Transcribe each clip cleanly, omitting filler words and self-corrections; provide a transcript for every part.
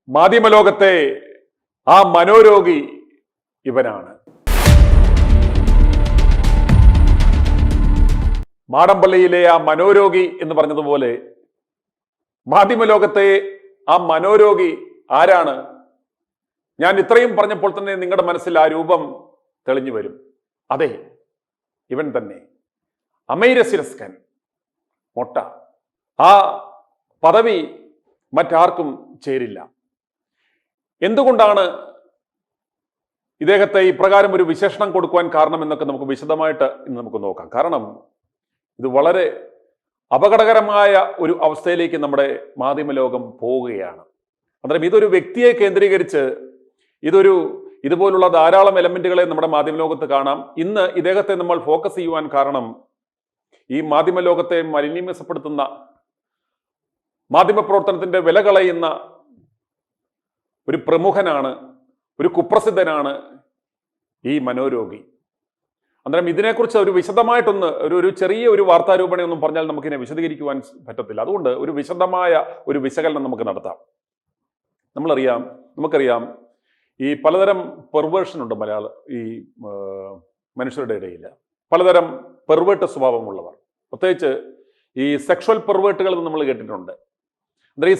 മാധ്യമലോകത്തെ ആ മനോരോഗി ഇവനാണ്. മാടമ്പള്ളിയിലെ ആ മനോരോഗി എന്ന് പറഞ്ഞതുപോലെ മാധ്യമലോകത്തെ ആ മനോരോഗി ആരാണ്? ഞാൻ ഇത്രയും പറഞ്ഞപ്പോൾ തന്നെ നിങ്ങളുടെ മനസ്സിൽ ആ രൂപം തെളിഞ്ഞു വരും. അതെ, ഇവൻ തന്നെ, അമൈരസിരസ്കൻ മൊട്ട. ആ പദവി മറ്റാർക്കും ചേരില്ല. എന്തുകൊണ്ടാണ് ഇദ്ദേഹത്തെ ഇപ്രകാരം ഒരു വിശേഷണം കൊടുക്കുവാൻ കാരണം എന്നൊക്കെ നമുക്ക് വിശദമായിട്ട് ഇന്ന് നമുക്ക് നോക്കാം. കാരണം ഇത് വളരെ അപകടകരമായ ഒരു അവസ്ഥയിലേക്ക് നമ്മുടെ മാധ്യമലോകം പോവുകയാണ്. അന്നേരം ഇതൊരു വ്യക്തിയെ കേന്ദ്രീകരിച്ച് ഇതുപോലുള്ള ധാരാളം എലമെന്റുകളെ നമ്മുടെ മാധ്യമലോകത്ത് കാണാം. ഇന്ന് ഇദ്ദേഹത്തെ നമ്മൾ ഫോക്കസ് ചെയ്യുവാൻ കാരണം ഈ മാധ്യമലോകത്തെ മലിനീമസപ്പെടുത്തുന്ന, മാധ്യമപ്രവർത്തനത്തിന്റെ വില കളയുന്ന ഒരു പ്രമുഖനാണ്, ഒരു കുപ്രസിദ്ധനാണ് ഈ മനോരോഗി. അന്നേരം ഇതിനെക്കുറിച്ച് ഒരു വിശദമായിട്ടൊന്ന് ഒരു ചെറിയ ഒരു വാർത്താരൂപണയൊന്നും പറഞ്ഞാൽ നമുക്കിതിനെ വിശദീകരിക്കുവാൻ പറ്റത്തില്ല. അതുകൊണ്ട് ഒരു വിശദമായ ഒരു വിശകലനം നമുക്ക് നടത്താം. നമുക്കറിയാം ഈ പലതരം പെർവേർഷൻ ഉണ്ട് ഈ മനുഷ്യരുടെ ഇടയിൽ. പലതരം പെർവേർട്ട് സ്വഭാവമുള്ളവർ, പ്രത്യേകിച്ച് ഈ സെക്ഷൽ പെർവേർട്ടുകൾ എന്ന് നമ്മൾ കേട്ടിട്ടുണ്ട്. അന്നേരം ഈ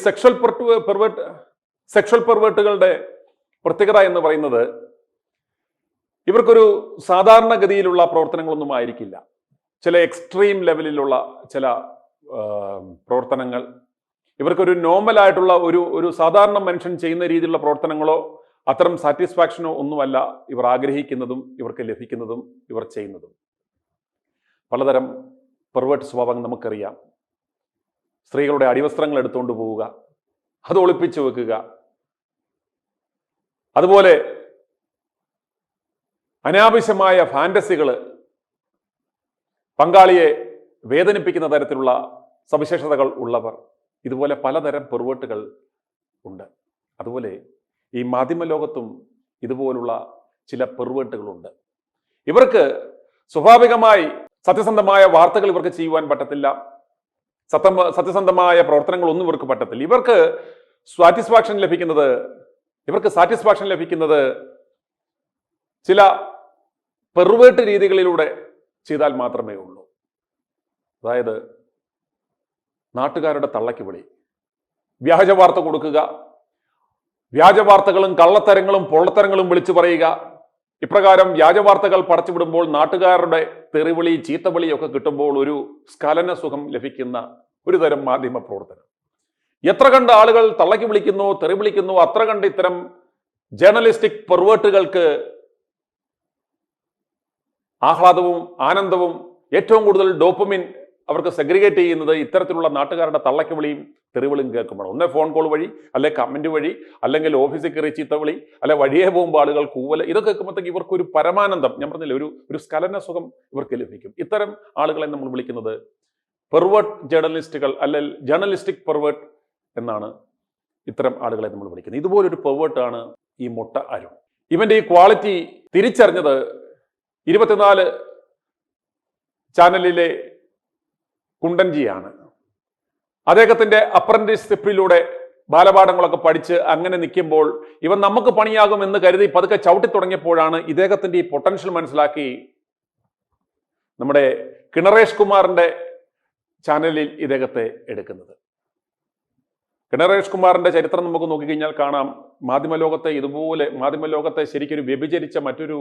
സെക്ഷൽ പെർവേർട്ടുകളുടെ പ്രത്യേകത എന്ന് പറയുന്നത് ഇവർക്കൊരു സാധാരണഗതിയിലുള്ള പ്രവർത്തനങ്ങളൊന്നും ആയിരിക്കില്ല. ചില എക്സ്ട്രീം ലെവലിലുള്ള ചില പ്രവർത്തനങ്ങൾ, ഇവർക്കൊരു നോർമലായിട്ടുള്ള ഒരു സാധാരണ മനുഷ്യൻ ചെയ്യുന്ന രീതിയിലുള്ള പ്രവർത്തനങ്ങളോ അത്തരം സാറ്റിസ്ഫാക്ഷനോ ഒന്നുമല്ല ഇവർ ആഗ്രഹിക്കുന്നതും ഇവർക്ക് ലഭിക്കുന്നതും ഇവർ ചെയ്യുന്നതും. പലതരം പെർവേർട്ട് സ്വഭാവങ്ങൾ നമുക്കറിയാം. സ്ത്രീകളുടെ അടിവസ്ത്രങ്ങൾ എടുത്തുകൊണ്ട് പോവുക, അത് ഒളിപ്പിച്ചു വെക്കുക, അതുപോലെ അനാവശ്യമായ ഫാന്റസികൾ, പങ്കാളിയെ വേദനിപ്പിക്കുന്ന തരത്തിലുള്ള സവിശേഷതകൾ ഉള്ളവർ, ഇതുപോലെ പലതരം പെർവേർട്ടുകൾ ഉണ്ട്. അതുപോലെ ഈ മാധ്യമലോകത്തും ഇതുപോലുള്ള ചില പെർവേർട്ടുകളുണ്ട്. ഇവർക്ക് സ്വാഭാവികമായി സത്യസന്ധമായ വാർത്തകൾ ഇവർക്ക് ചെയ്യുവാൻ പറ്റത്തില്ല. സത്യസന്ധമായ പ്രവർത്തനങ്ങളൊന്നും ഇവർക്ക് പറ്റത്തില്ല. ഇവർക്ക് സാറ്റിസ്ഫാക്ഷൻ ലഭിക്കുന്നത് ചില പെർവേർട്ട് രീതികളിലൂടെ ചെയ്താൽ മാത്രമേ ഉള്ളൂ. അതായത് നാട്ടുകാരുടെ തള്ളയ്ക്ക് വിളി, വ്യാജ വാർത്ത കൊടുക്കുക, വ്യാജവാർത്തകളും കള്ളത്തരങ്ങളും പൊള്ളത്തരങ്ങളും വിളിച്ചു പറയുക. ഇപ്രകാരം വ്യാജവാർത്തകൾ പടച്ചുവിടുമ്പോൾ നാട്ടുകാരുടെ തെറിവിളി, ചീത്തവിളിയൊക്കെ കിട്ടുമ്പോൾ ഒരു സ്ഖലന സുഖം ലഭിക്കുന്ന ഒരു തരം മാധ്യമ പ്രവർത്തനം. എത്ര കണ്ട് ആളുകൾ തള്ളയ്ക്ക് വിളിക്കുന്നു, തെറി വിളിക്കുന്നു, അത്ര കണ്ട് ഇത്തരം ജേർണലിസ്റ്റിക് പെർവേർട്ടുകൾക്ക് ആഹ്ലാദവും ആനന്ദവും ഏറ്റവും കൂടുതൽ ഡോപ്പമിൻ അവർക്ക് സെഗ്രിഗേറ്റ് ചെയ്യുന്നത് ഇത്തരത്തിലുള്ള നാട്ടുകാരുടെ തള്ളയ്ക്ക് വിളിയും തെറിവിളിയും കേൾക്കുമ്പോൾ. ഒന്നേ ഫോൺ കോൾ വഴി, അല്ലെ കമന്റ് വഴി, അല്ലെങ്കിൽ ഓഫീസിൽ കയറി ചീത്തവിളി, അല്ലെ വഴിയെ പോകുമ്പോൾ ആളുകൾ കൂവല്, ഇതൊക്കെ കേൾക്കുമ്പോഴത്തേക്ക് ഇവർക്കൊരു പരമാനന്ദം, ഞാൻ പറഞ്ഞില്ലേ, ഒരു സ്ഖലന സുഖം ഇവർക്ക് ലഭിക്കും. ഇത്തരം ആളുകളെ നമ്മൾ വിളിക്കുന്നത് പെർവേർട്ട് ജേർണലിസ്റ്റുകൾ, അല്ലെങ്കിൽ ജേർണലിസ്റ്റിക് പെർവേർട്ട് എന്നാണ് ഇത്തരം ആളുകളെ നമ്മൾ വിളിക്കുന്നത്. ഇതുപോലൊരു പെർവേർട്ടാണ് ഈ മൊട്ട അരുൺ. ഇവന്റെ ഈ ക്വാളിറ്റി തിരിച്ചറിഞ്ഞത് 24 ചാനലിലെ കുണ്ടൻജിയാണ്. അദ്ദേഹത്തിന്റെ അപ്രന്റീസ്ഷിപ്പിലൂടെ ബാലപാഠങ്ങളൊക്കെ പഠിച്ച് അങ്ങനെ നിൽക്കുമ്പോൾ ഇവൻ നമുക്ക് പണിയാകും എന്ന് കരുതി പതുക്കെ ചവിട്ടി തുടങ്ങിയപ്പോഴാണ് ഇദ്ദേഹത്തിന്റെ ഈ പൊട്ടൻഷ്യൽ മനസ്സിലാക്കി നമ്മുടെ കിണറേഷ് കുമാറിന്റെ ചാനലിൽ ഇദ്ദേഹത്തെ എടുക്കുന്നത്. കിണറേഷ് കുമാറിന്റെ ചരിത്രം നമുക്ക് നോക്കിക്കഴിഞ്ഞാൽ കാണാം, മാധ്യമലോകത്തെ ശരിക്കൊരു വ്യഭിചരിച്ച മറ്റൊരു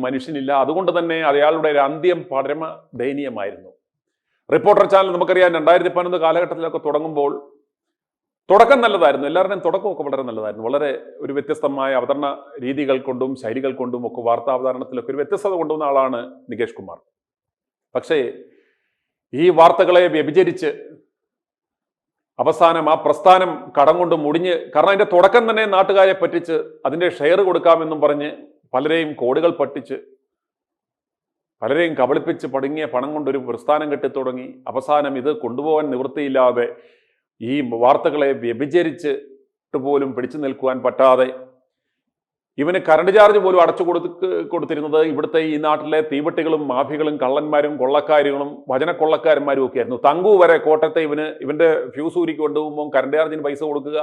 മനുഷ്യനില്ല. അതുകൊണ്ട് തന്നെ അയാളുടെ ഒരു അന്ത്യം പരമ ദയനീയമായിരുന്നു. റിപ്പോർട്ടർ ചാനൽ നമുക്കറിയാം 2011 കാലഘട്ടത്തിലൊക്കെ തുടങ്ങുമ്പോൾ തുടക്കം നല്ലതായിരുന്നു, എല്ലാവരുടെയും തുടക്കമൊക്കെ വളരെ നല്ലതായിരുന്നു. വളരെ ഒരു വ്യത്യസ്തമായ അവതരണ രീതികൾ കൊണ്ടും ശൈലികൾ കൊണ്ടും ഒക്കെ വാർത്താ അവതരണത്തിലൊക്കെ ഒരു വ്യത്യസ്തത കൊണ്ടുവന്ന ആളാണ് നികേഷ് കുമാർ. പക്ഷേ ഈ വാർത്തകളെ വ്യഭിചരിച്ച് അവസാനം ആ പ്രസ്ഥാനം കടം കൊണ്ട് മുടിഞ്ഞ്, കാരണം അതിന്റെ തുടക്കം തന്നെ നാട്ടുകാരെ പറ്റിച്ച് അതിന്റെ ഷെയർ കൊടുക്കാമെന്നും പറഞ്ഞ് പലരെയും കോടികൾ പറ്റിച്ച് പലരെയും കബളിപ്പിച്ച് പടുങ്ങിയ പണം കൊണ്ടൊരു പ്രസ്ഥാനം കെട്ടിത്തുടങ്ങി അവസാനം ഇത് കൊണ്ടുപോകാൻ നിവൃത്തിയില്ലാതെ ഈ വാർത്തകളെ വ്യഭിചരിച്ചിട്ട് പോലും പിടിച്ചു നിൽക്കുവാൻ പറ്റാതെ ഇവന് കറണ്ട് ചാർജ് പോലും അടച്ചു കൊടുത്തിരുന്നത് ഇവിടുത്തെ ഈ നാട്ടിലെ തീവട്ടികളും മാഫികളും കള്ളന്മാരും കൊള്ളക്കാരുകളും വചനക്കൊള്ളക്കാരന്മാരും ഒക്കെ ആയിരുന്നു. തങ്കു വരെ കോട്ടയത്തെ ഇവന്റെ ഫ്യൂസ് ഊരിക്ക് കൊണ്ടുപോകുമ്പോൾ കറണ്ട് ചാർജിന് പൈസ കൊടുക്കുക.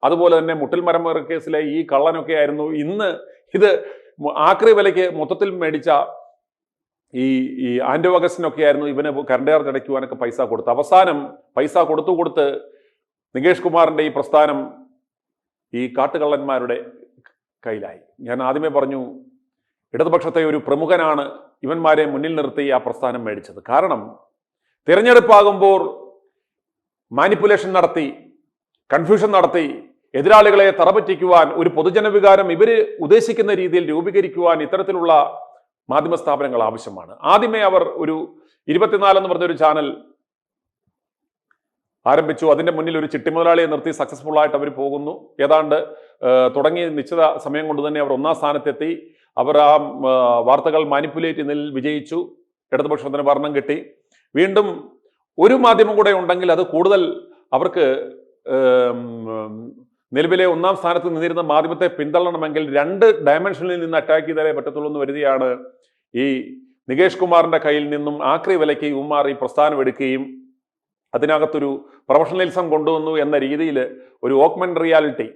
അതുപോലെ തന്നെ മുട്ടിൽ മരം കേസിലെ ഈ കള്ളനൊക്കെ ആയിരുന്നു ഇന്ന് ഇത് ആക്രി വിലയ്ക്ക് മൊത്തത്തിൽ മേടിച്ച ഈ ആൻഡോ അഗസ്റ്റിനൊക്കെ ആയിരുന്നു ഇവന് കറണ്ട് ചാർജ് അടയ്ക്കുവാനൊക്കെ പൈസ കൊടുത്ത്. അവസാനം പൈസ കൊടുത്ത് നികേഷ് കുമാറിന്റെ ഈ പ്രസ്ഥാനം ഈ കാട്ടുകള്ളന്മാരുടെ കയ്യിലായി. ഞാൻ ആദ്യമേ പറഞ്ഞു, ഇടതുപക്ഷത്തെ ഒരു പ്രമുഖനാണ് ഇവന്മാരെ മുന്നിൽ നിർത്തി ആ പ്രസ്ഥാനം മേടിച്ചത്. കാരണം തിരഞ്ഞെടുപ്പാകുമ്പോൾ മാനിപ്പുലേഷൻ നടത്തി, കൺഫ്യൂഷൻ നടത്തി, എതിരാളികളെ തറപറ്റിക്കുവാൻ, ഒരു പൊതുജന വികാരം ഇവര് ഉദ്ദേശിക്കുന്ന രീതിയിൽ രൂപീകരിക്കുവാൻ ഇത്തരത്തിലുള്ള മാധ്യമ സ്ഥാപനങ്ങൾ ആവശ്യമാണ്. ആദ്യമേ അവർ ഒരു 24 എന്ന് പറഞ്ഞൊരു ചാനൽ ആരംഭിച്ചു. അതിന്റെ മുന്നിൽ ഒരു ചിട്ടി മുതലാളിയെ നിർത്തി സക്സസ്ഫുൾ ആയിട്ട് അവർ പോകുന്നു. ഏതാണ്ട് തുടങ്ങി നിശ്ചിത സമയം കൊണ്ട് തന്നെ അവർ 1ാം സ്ഥാനത്തെത്തി. അവർ ആ വാർത്തകൾ മാനിപ്പുലേറ്റ് ചെയ്യുന്നതിൽ വിജയിച്ചു. ഇടതുപക്ഷത്തിന് ഭരണം കിട്ടി. വീണ്ടും ഒരു മാധ്യമം കൂടെ ഉണ്ടെങ്കിൽ അത് കൂടുതൽ അവർക്ക് നിലവിലെ 1ാം സ്ഥാനത്ത് നിന്നിരുന്ന മാധ്യമത്തെ പിന്തള്ളണമെങ്കിൽ 2 ഡയമെൻഷനിൽ നിന്ന് അറ്റാക്ക് ചെയ്താലേ പറ്റത്തുള്ളൂ എന്ന് വരുതിയാണ് ഈ നികേഷ് കുമാറിന്റെ കയ്യിൽ നിന്നും ആക്രി വിലയ്ക്ക് ഇവന്മാർ ഈ പ്രസ്ഥാനം എടുക്കുകയും അതിനകത്തൊരു പ്രൊഫഷണലിസം കൊണ്ടുവന്നു എന്ന രീതിയിൽ ഒരു ഓഗ്മെന്റ് റിയാലിറ്റി,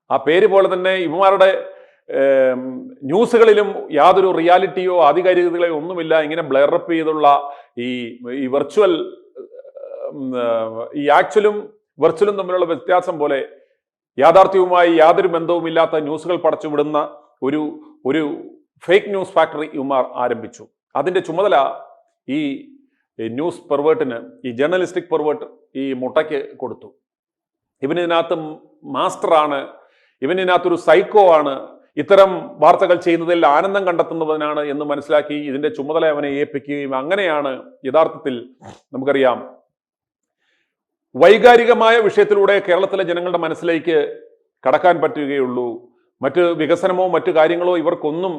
ആ പേര് പോലെ തന്നെ ഇവന്മാരുടെ ന്യൂസുകളിലും യാതൊരു റിയാലിറ്റിയോ ആധികാരികതയോ ഒന്നുമില്ല. ഇങ്ങനെ ബ്ലറപ്പ് ചെയ്തുള്ള ഈ വെർച്വൽ ഈ ആക്ച്വലും വെർച്വലും തമ്മിലുള്ള വ്യത്യാസം പോലെ യാഥാർത്ഥ്യവുമായി യാതൊരു ബന്ധവുമില്ലാത്ത ന്യൂസുകൾ പടച്ചു വിടുന്ന ഒരു ഫേക്ക് ന്യൂസ് ഫാക്ടറി ഇവന്മാർ ആരംഭിച്ചു. അതിന്റെ ചുമതല ഈ ന്യൂസ് പെർവേർട്ടിന്, ഈ ജേർണലിസ്റ്റിക് പെർവേർട്ട് ഈ മുട്ടയ്ക്ക് കൊടുത്തു. ഇവനിതിനകത്ത് മാസ്റ്ററാണ്, ഇവനിതിനകത്തൊരു സൈക്കോ ആണ്, ഇത്തരം വാർത്തകൾ ചെയ്യുന്നതിൽ ആനന്ദം കണ്ടെത്തുന്നവനാണ് എന്ന് മനസ്സിലാക്കി ഇതിന്റെ ചുമതല അവനെ ഏൽപ്പിക്കുകയും അങ്ങനെയാണ് യഥാർത്ഥത്തിൽ നമുക്കറിയാം വൈകാരികമായ വിഷയത്തിലൂടെ കേരളത്തിലെ ജനങ്ങളുടെ മനസ്സിലേക്ക് കടക്കാൻ പറ്റുകയുള്ളൂ. മറ്റ് വികസനമോ മറ്റു കാര്യങ്ങളോ ഇവർക്കൊന്നും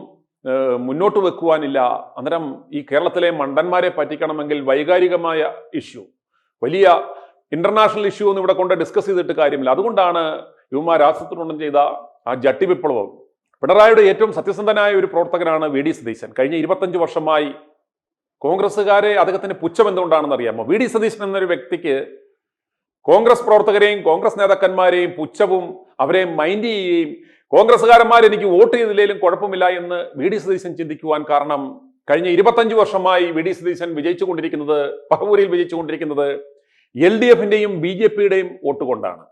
മുന്നോട്ട് വെക്കുവാനില്ല. അന്നേരം ഈ കേരളത്തിലെ മണ്ടന്മാരെ പറ്റിക്കണമെങ്കിൽ വൈകാരികമായ ഇഷ്യൂ, വലിയ ഇന്റർനാഷണൽ ഇഷ്യൂ ഒന്നും ഇവിടെ കൊണ്ട് ഡിസ്കസ് ചെയ്തിട്ട് കാര്യമില്ല. അതുകൊണ്ടാണ് ഇവന്മാർ ആസൂത്രണം ചെയ്ത ആ ജട്ടി വിപ്ലവം. പിണറായിയുടെ ഏറ്റവും സത്യസന്ധനായ ഒരു പ്രവർത്തകനാണ് വി ഡി സതീശൻ. കഴിഞ്ഞ 25 വർഷമായി കോൺഗ്രസ്സുകാരെ അദ്ദേഹത്തിന് പുച്ഛം എന്തുകൊണ്ടാണെന്ന് അറിയാമോ? വി ഡി സതീശൻ എന്നൊരു വ്യക്തിക്ക് കോൺഗ്രസ് പ്രവർത്തകരെയും കോൺഗ്രസ് നേതാക്കന്മാരെയും പുച്ഛവും അവരെ മൈൻഡ് ചെയ്യുകയും കോൺഗ്രസ്സുകാരന്മാർ എനിക്ക് വോട്ട് ചെയ്തില്ലെങ്കിലും കുഴപ്പമില്ല എന്ന് വി ഡി സതീശൻ ചിന്തിക്കുവാൻ കാരണം കഴിഞ്ഞ 25 വർഷമായി വി ഡി സതീശൻ വിജയിച്ചുകൊണ്ടിരിക്കുന്നത്, പറവൂരിൽ വിജയിച്ചുകൊണ്ടിരിക്കുന്നത് LDF-ന്റെയും BJP-യുടെയും വോട്ട് കൊണ്ടാണ്.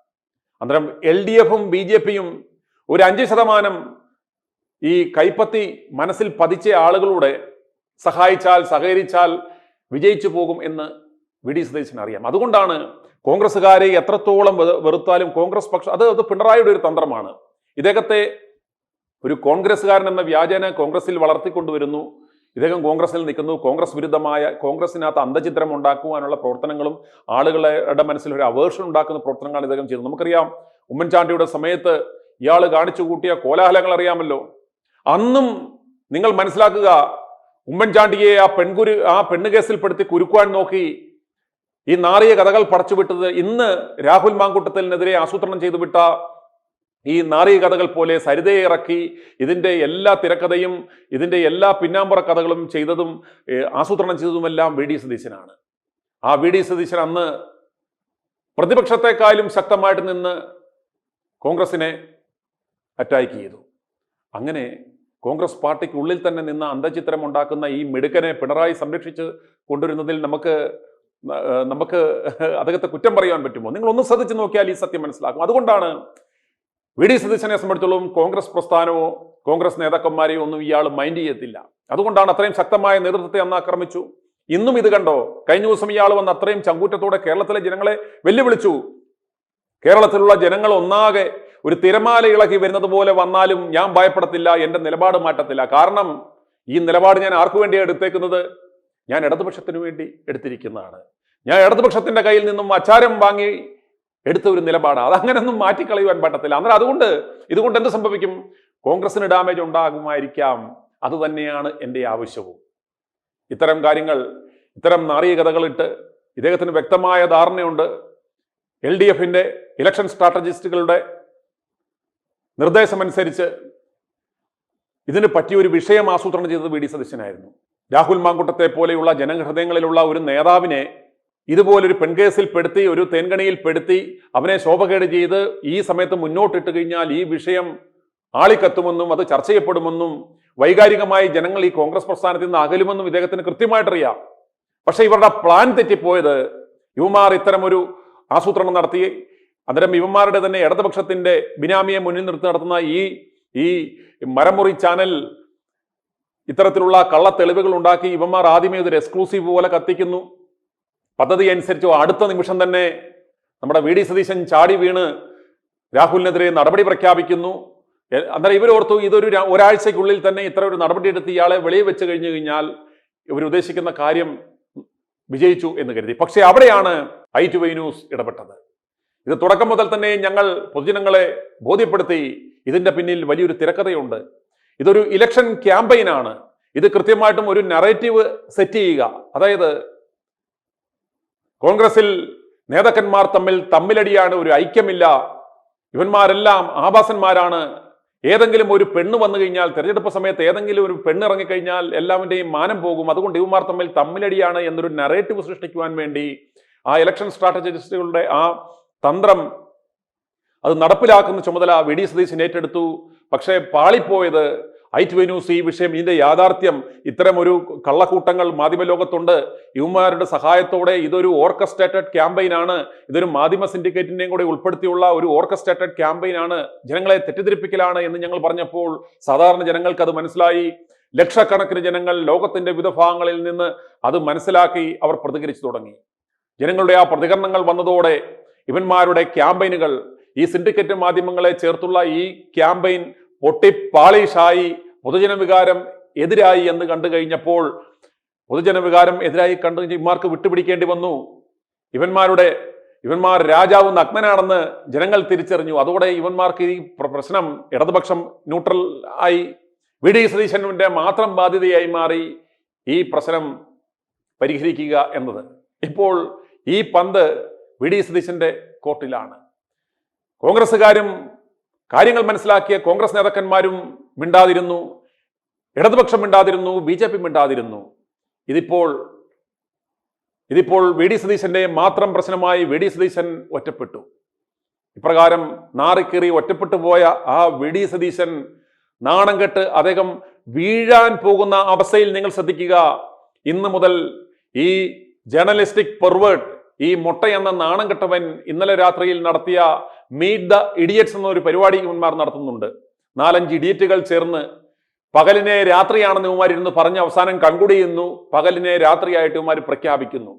അന്നേരം LDF-ഉം BJP-യും ഒരു 5% ഈ കൈപ്പത്തി മനസ്സിൽ പതിച്ച ആളുകളുടെ സഹായിച്ചാൽ സഹകരിച്ചാൽ വിജയിച്ചു പോകും എന്ന് വി ഡി സതീശൻ അറിയാം. അതുകൊണ്ടാണ് കോൺഗ്രസ്സുകാരെ എത്രത്തോളം വെറുത്താലും കോൺഗ്രസ് പക്ഷം അത് പിണറായിയുടെ ഒരു തന്ത്രമാണ്. ഇദ്ദേഹത്തെ ഒരു കോൺഗ്രസ്സുകാരൻ എന്ന വ്യാജേന കോൺഗ്രസിൽ വളർത്തിക്കൊണ്ടുവരുന്നു. ഇദ്ദേഹം കോൺഗ്രസിൽ നിൽക്കുന്നു. കോൺഗ്രസ് വിരുദ്ധമായ, കോൺഗ്രസിനകത്ത് അന്തചിത്രം ഉണ്ടാക്കുവാനുള്ള പ്രവർത്തനങ്ങളും ആളുകളുടെ മനസ്സിൽ ഒരു അവേർഷൻ ഉണ്ടാക്കുന്ന പ്രവർത്തനങ്ങളാണ് ഇദ്ദേഹം ചെയ്തത്. നമുക്കറിയാം ഉമ്മൻചാണ്ടിയുടെ സമയത്ത് ഇയാൾ കാണിച്ചു കൂട്ടിയ കോലാഹലങ്ങൾ അറിയാമല്ലോ. അന്നും നിങ്ങൾ മനസ്സിലാക്കുക, ഉമ്മൻചാണ്ടിയെ ആ പെണ്ണ് കേസിൽപ്പെടുത്തി കുരുക്കുവാൻ നോക്കി ഈ നാറിയ കഥകൾ പടച്ചുവിട്ടത് ഇന്ന് രാഹുൽ മാങ്കൂട്ടത്തിനെതിരെ ആസൂത്രണം ചെയ്തു വിട്ട ഈ നാറിയ കഥകൾ പോലെ സരിതയെ ഇറക്കി ഇതിന്റെ എല്ലാ തിരക്കഥയും ഇതിന്റെ എല്ലാ പിന്നാമ്പുറ കഥകളും ചെയ്തതും ആസൂത്രണം ചെയ്തതുമെല്ലാം വി ഡി സതീശനാണ്. ആ വി ഡി സതീശൻ അന്ന് പ്രതിപക്ഷത്തെക്കാളും ശക്തമായിട്ട് നിന്ന് കോൺഗ്രസിനെ അറ്റാക്ക് ചെയ്തു. അങ്ങനെ കോൺഗ്രസ് പാർട്ടിക്ക് ഉള്ളിൽ തന്നെ നിന്ന് അന്തചിത്രം ഉണ്ടാക്കുന്ന ഈ മിടുക്കനെ പിണറായി സംരക്ഷിച്ച് കൊണ്ടുവരുന്നതിൽ നമുക്ക് അദ്ദേഹത്തെ കുറ്റം പറയാൻ പറ്റുമോ? നിങ്ങൾ ഒന്ന് ശ്രദ്ധിച്ച് നോക്കിയാൽ ഈ സത്യം മനസ്സിലാക്കും. അതുകൊണ്ടാണ് വി ഡി സതീശനെ സംബന്ധിച്ചോളം കോൺഗ്രസ് പ്രസ്ഥാനമോ കോൺഗ്രസ് നേതാക്കന്മാരെയോ ഒന്നും ഇയാൾ മൈൻഡ് ചെയ്യത്തില്ല. അതുകൊണ്ടാണ് അത്രയും ശക്തമായ നേതൃത്വത്തെ അന്ന് ആക്രമിച്ചു. ഇന്നും ഇത് കണ്ടോ, കഴിഞ്ഞ ദിവസം ഇയാൾ വന്ന് അത്രയും ചങ്കൂറ്റത്തോടെ കേരളത്തിലെ ജനങ്ങളെ വെല്ലുവിളിച്ചു. കേരളത്തിലുള്ള ജനങ്ങൾ ഒന്നാകെ ഒരു തിരമാല ഇളകി വരുന്നത് പോലെ വന്നാലും ഞാൻ ഭയപ്പെടത്തില്ല, എൻ്റെ നിലപാട് മാറ്റത്തില്ല. കാരണം ഈ നിലപാട് ഞാൻ ആർക്കു വേണ്ടിയാണ് എടുത്തേക്കുന്നത്? ഞാൻ ഇടതുപക്ഷത്തിന് വേണ്ടി എടുത്തിരിക്കുന്നതാണ്. ഞാൻ ഇടതുപക്ഷത്തിന്റെ കയ്യിൽ നിന്നും അച്ചാരം വാങ്ങി എടുത്ത ഒരു നിലപാടാണ്. അതങ്ങനെയൊന്നും മാറ്റിക്കളയുവാൻ പറ്റത്തില്ല. അന്നേരം ഇതുകൊണ്ട് എന്ത് സംഭവിക്കും? കോൺഗ്രസിന് ഡാമേജ് ഉണ്ടാകുമായിരിക്കാം. അത് തന്നെയാണ് എൻ്റെ ആവശ്യവും. ഇത്തരം കാര്യങ്ങൾ, ഇത്തരം നാറിയ കഥകളിട്ട് ഇദ്ദേഹത്തിന് വ്യക്തമായ ധാരണയുണ്ട്. LDF-ന്റെ ഇലക്ഷൻ സ്ട്രാറ്റജിസ്റ്റുകളുടെ നിർദ്ദേശമനുസരിച്ച് ഇതിന് പറ്റിയ ഒരു വിഷയം ആസൂത്രണം ചെയ്തത് വി ഡി സതീശനായിരുന്നു. രാഹുൽ മാങ്കുട്ടത്തെ പോലെയുള്ള ജനഹൃദയങ്ങളിലുള്ള ഒരു നേതാവിനെ ഇതുപോലൊരു പെൺകേസിൽ പെടുത്തി, ഒരു തേൻകണിയിൽ പെടുത്തി, അവനെ ശോഭകേട് ചെയ്ത് ഈ സമയത്ത് മുന്നോട്ടിട്ട് കഴിഞ്ഞാൽ ഈ വിഷയം ആളിക്കത്തുമെന്നും അത് ചർച്ച ചെയ്യപ്പെടുമെന്നും വൈകാരികമായി ജനങ്ങൾ ഈ കോൺഗ്രസ് പ്രസ്ഥാനത്തിൽ നിന്ന് അകലുമെന്നും ഇദ്ദേഹത്തിന് കൃത്യമായിട്ടറിയാം. പക്ഷെ ഇവരുടെ പ്ലാൻ തെറ്റിപ്പോയത്, യുവമാർ ഇത്തരമൊരു ആസൂത്രണം നടത്തി, അന്നേരം യുവമാരുടെ തന്നെ ഇടതുപക്ഷത്തിന്റെ ബിനാമിയെ മുന്നിൽ നിർത്തി നടത്തുന്ന ഈ മരമുറി ചാനൽ ഇത്തരത്തിലുള്ള കള്ള തെളിവുകൾ ഉണ്ടാക്കി ഇവന്മാർ ആദ്യമേ ഇതൊരു എക്സ്ക്ലൂസീവ് പോലെ കത്തിക്കുന്നു. പദ്ധതി അനുസരിച്ച് അടുത്ത നിമിഷം തന്നെ നമ്മുടെ വി ഡി സതീശൻ ചാടി വീണ് രാഹുലിനെതിരെ നടപടി പ്രഖ്യാപിക്കുന്നു. അന്നേരം ഇവരോർത്തു ഇതൊരു ഒരാഴ്ചയ്ക്കുള്ളിൽ തന്നെ ഇത്ര ഒരു നടപടി എടുത്ത് ഇയാളെ വെളിയിൽ വെച്ച് കഴിഞ്ഞു കഴിഞ്ഞാൽ ഇവരുദ്ദേശിക്കുന്ന കാര്യം വിജയിച്ചു എന്ന് കരുതി. പക്ഷെ അവിടെയാണ് i2y ന്യൂസ് ഇടപെട്ടത്. ഇത് തുടക്കം മുതൽ തന്നെ ഞങ്ങൾ പൊതുജനങ്ങളെ ബോധ്യപ്പെടുത്തി, ഇതിന്റെ പിന്നിൽ വലിയൊരു തിരക്കഥയുണ്ട്. ഇതൊരു ഇലക്ഷൻ ക്യാമ്പയിനാണ്. ഇത് കൃത്യമായിട്ടും ഒരു നറേറ്റീവ് സെറ്റ് ചെയ്യുക. അതായത് കോൺഗ്രസിൽ നേതാക്കന്മാർ തമ്മിലടിയാണ്, ഒരു ഐക്യമില്ല, ഇവന്മാരെല്ലാം ആഭാസന്മാരാണ്, ഏതെങ്കിലും ഒരു പെണ്ണ് വന്നു കഴിഞ്ഞാൽ, തെരഞ്ഞെടുപ്പ് സമയത്ത് ഏതെങ്കിലും ഒരു പെണ്ണ് ഇറങ്ങിക്കഴിഞ്ഞാൽ എല്ലാവരുടെയും മാനം പോകും, അതുകൊണ്ട് ഇവന്മാർ തമ്മിലടിയാണ് എന്നൊരു നറേറ്റീവ് സൃഷ്ടിക്കുവാൻ വേണ്ടി ആ ഇലക്ഷൻ സ്ട്രാറ്റജിസ്റ്റുകളുടെ ആ തന്ത്രം അത് നടപ്പിലാക്കുന്ന ചുമതല വി ഡി സതീശൻ ഏറ്റെടുത്തു. പക്ഷേ പാളിപ്പോയത് i2y ന്യൂസ് ഈ വിഷയം, ഇതിന്റെ യാഥാർത്ഥ്യം, ഇത്തരം ഒരു കള്ളക്കൂട്ടങ്ങൾ മാധ്യമലോകത്തുണ്ട്, യുവമാരുടെ സഹായത്തോടെ ഇതൊരു ഓർക്കസ്ട്രേറ്റഡ് ക്യാമ്പയിനാണ്, ഇതൊരു മാധ്യമ സിൻഡിക്കേറ്റിന്റെയും കൂടെ ഉൾപ്പെടുത്തിയുള്ള ഒരു ഓർക്കസ്ട്രേറ്റഡ് ക്യാമ്പയിനാണ്, ജനങ്ങളെ തെറ്റിദ്ധരിപ്പിക്കലാണ് എന്ന് ഞങ്ങൾ പറഞ്ഞപ്പോൾ സാധാരണ ജനങ്ങൾക്ക് അത് മനസ്സിലായി. ലക്ഷക്കണക്കിന് ജനങ്ങൾ ലോകത്തിന്റെ വിവിധ ഭാഗങ്ങളിൽ നിന്ന് അത് മനസ്സിലാക്കി അവർ പ്രതികരിച്ചു തുടങ്ങി. ജനങ്ങളുടെ ആ പ്രതികരണങ്ങൾ വന്നതോടെ ഇവന്മാരുടെ ക്യാമ്പയിനുകൾ, ഈ സിൻഡിക്കേറ്റ് മാധ്യമങ്ങളെ ചേർത്തുള്ള ഈ ക്യാമ്പയിൻ പൊട്ടിപ്പാളീഷായി പൊതുജനവികാരം എതിരായി എന്ന് കണ്ടു കഴിഞ്ഞപ്പോൾ, പൊതുജനവികാരം എതിരായി കണ്ടു ഇവന്മാർക്ക് വിട്ടുപിടിക്കേണ്ടി വന്നു. ഇവന്മാർ രാജാവ് നഗ്നനാണെന്ന് ജനങ്ങൾ തിരിച്ചറിഞ്ഞു. അതോടെ ഇവന്മാർക്ക് ഈ പ്രശ്നം ഇടതുപക്ഷം ന്യൂട്രൽ ആയി, വി ഡി സതീശന്റെ മാത്രം ബാധ്യതയായി മാറി ഈ പ്രശ്നം പരിഹരിക്കുക എന്നത്. ഇപ്പോൾ ഈ പന്ത് വി ഡി സതീശന്റെ കോർട്ടിലാണ്. കോൺഗ്രസ്സുകാരും കാര്യങ്ങൾ മനസ്സിലാക്കിയ കോൺഗ്രസ് നേതാക്കന്മാരും മിണ്ടാതിരുന്നു, ഇടതുപക്ഷം മിണ്ടാതിരുന്നു, BJP മിണ്ടാതിരുന്നു. ഇതിപ്പോൾ വി ഡി സതീശന്റെ മാത്രം പ്രശ്നമായി വി ഡി സതീശൻ ഒറ്റപ്പെട്ടു. ഇപ്രകാരം നാറിക്കേറി ഒറ്റപ്പെട്ടു പോയ ആ വി ഡി സതീശൻ നാണം കെട്ട് അദ്ദേഹം വീഴാൻ പോകുന്ന അവസ്ഥയിൽ നിങ്ങൾ ശ്രദ്ധിക്കുക. ഇന്ന് മുതൽ ഈ ജേർണലിസ്റ്റിക് പെർവേർട്ട്, ഈ മുട്ട എന്ന നാണം കെട്ടവൻ ഇന്നലെ രാത്രിയിൽ നടത്തിയ മീറ്റ് ദ ഇഡിയറ്റ്സ് എന്നൊരു പരിപാടി ഇവന്മാർ നടത്തുന്നുണ്ട്. 4-5 ഇഡിയറ്റുകൾ ചേർന്ന് പകലിനെ രാത്രിയാണെന്ന് ഇവന്മാരിരുന്ന് പറഞ്ഞ് അവസാനം കൺക്ലൂഡ് ചെയ്യുന്നു, പകലിനെ രാത്രിയായിട്ട് ഇവന്മാർ പ്രഖ്യാപിക്കുന്നു.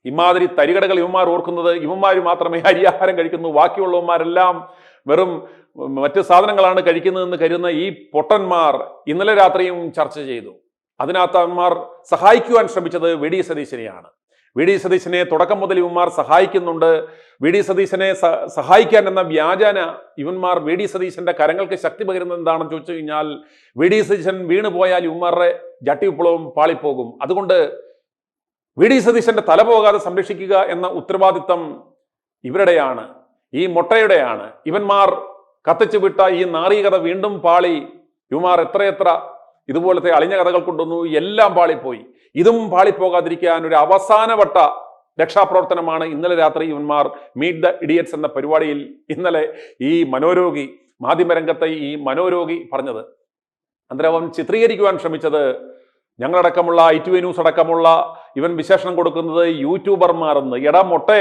ഇമാതിരി തരികടകൾ ഇവന്മാർ ഓർക്കുന്നത് ഇവന്മാർ മാത്രമേ അരിയാഹാരം കഴിക്കുന്നു, ബാക്കിയുള്ളവന്മാരെല്ലാം വെറും മറ്റ് സാധനങ്ങളാണ് കഴിക്കുന്നതെന്ന് കരുതുന്ന ഈ പൊട്ടന്മാർ ഇന്നലെ രാത്രിയും ചർച്ച ചെയ്തു. അതിനകത്ത് അവന്മാർ സഹായിക്കുവാൻ ശ്രമിച്ചത് വി ഡി സതീശനെയാണ്. വി ഡി സതീശനെ തുടക്കം മുതൽ ഇവന്മാർ സഹായിക്കുന്നുണ്ട്. വി ഡി സതീശനെ സഹായിക്കാൻ എന്ന വ്യാജാന ഇവന്മാർ വി ഡി സതീശന്റെ കരങ്ങൾക്ക് ശക്തി പകരുന്നത് എന്താണെന്ന് ചോദിച്ചു കഴിഞ്ഞാൽ, വി ഡി സതീശൻ വീണുപോയാൽ ഇവന്മാരുടെ ജട്ടിവിപ്ലവം പാളിപ്പോകും. അതുകൊണ്ട് വി ഡി സതീശന്റെ തല പോകാതെ സംരക്ഷിക്കുക എന്ന ഉത്തരവാദിത്തം ഇവരുടെയാണ്, ഈ മുട്ടയുടെയാണ്. ഇവന്മാർ കത്തിച്ചു വിട്ട ഈ നാരീകഥ വീണ്ടും പാളി. ഇവന്മാർ എത്രയെത്ര ഇതുപോലത്തെ അളിഞ്ഞ കഥകൾ കൊണ്ടുവന്നു, എല്ലാം പാളിപ്പോയി. ഇതും പാളിപ്പോകാതിരിക്കാൻ ഒരു അവസാനവട്ട രക്ഷാപ്രവർത്തനമാണ് ഇന്നലെ രാത്രി ഇവന്മാർ മീറ്റ് ദ ഇഡിയറ്റ്സ് എന്ന പരിപാടിയിൽ ഇന്നലെ ഈ മനോരോഗി, മാധ്യമരംഗത്തെ ഈ മനോരോഗി പറഞ്ഞത്. അന്നേരം അവൻ ചിത്രീകരിക്കുവാൻ ശ്രമിച്ചത് ഞങ്ങളടക്കമുള്ള i2y ന്യൂസ് അടക്കമുള്ള ഇവൻ വിശേഷണം കൊടുക്കുന്നത് യൂട്യൂബർമാർ എന്ന്. എടാ മൊട്ടെ,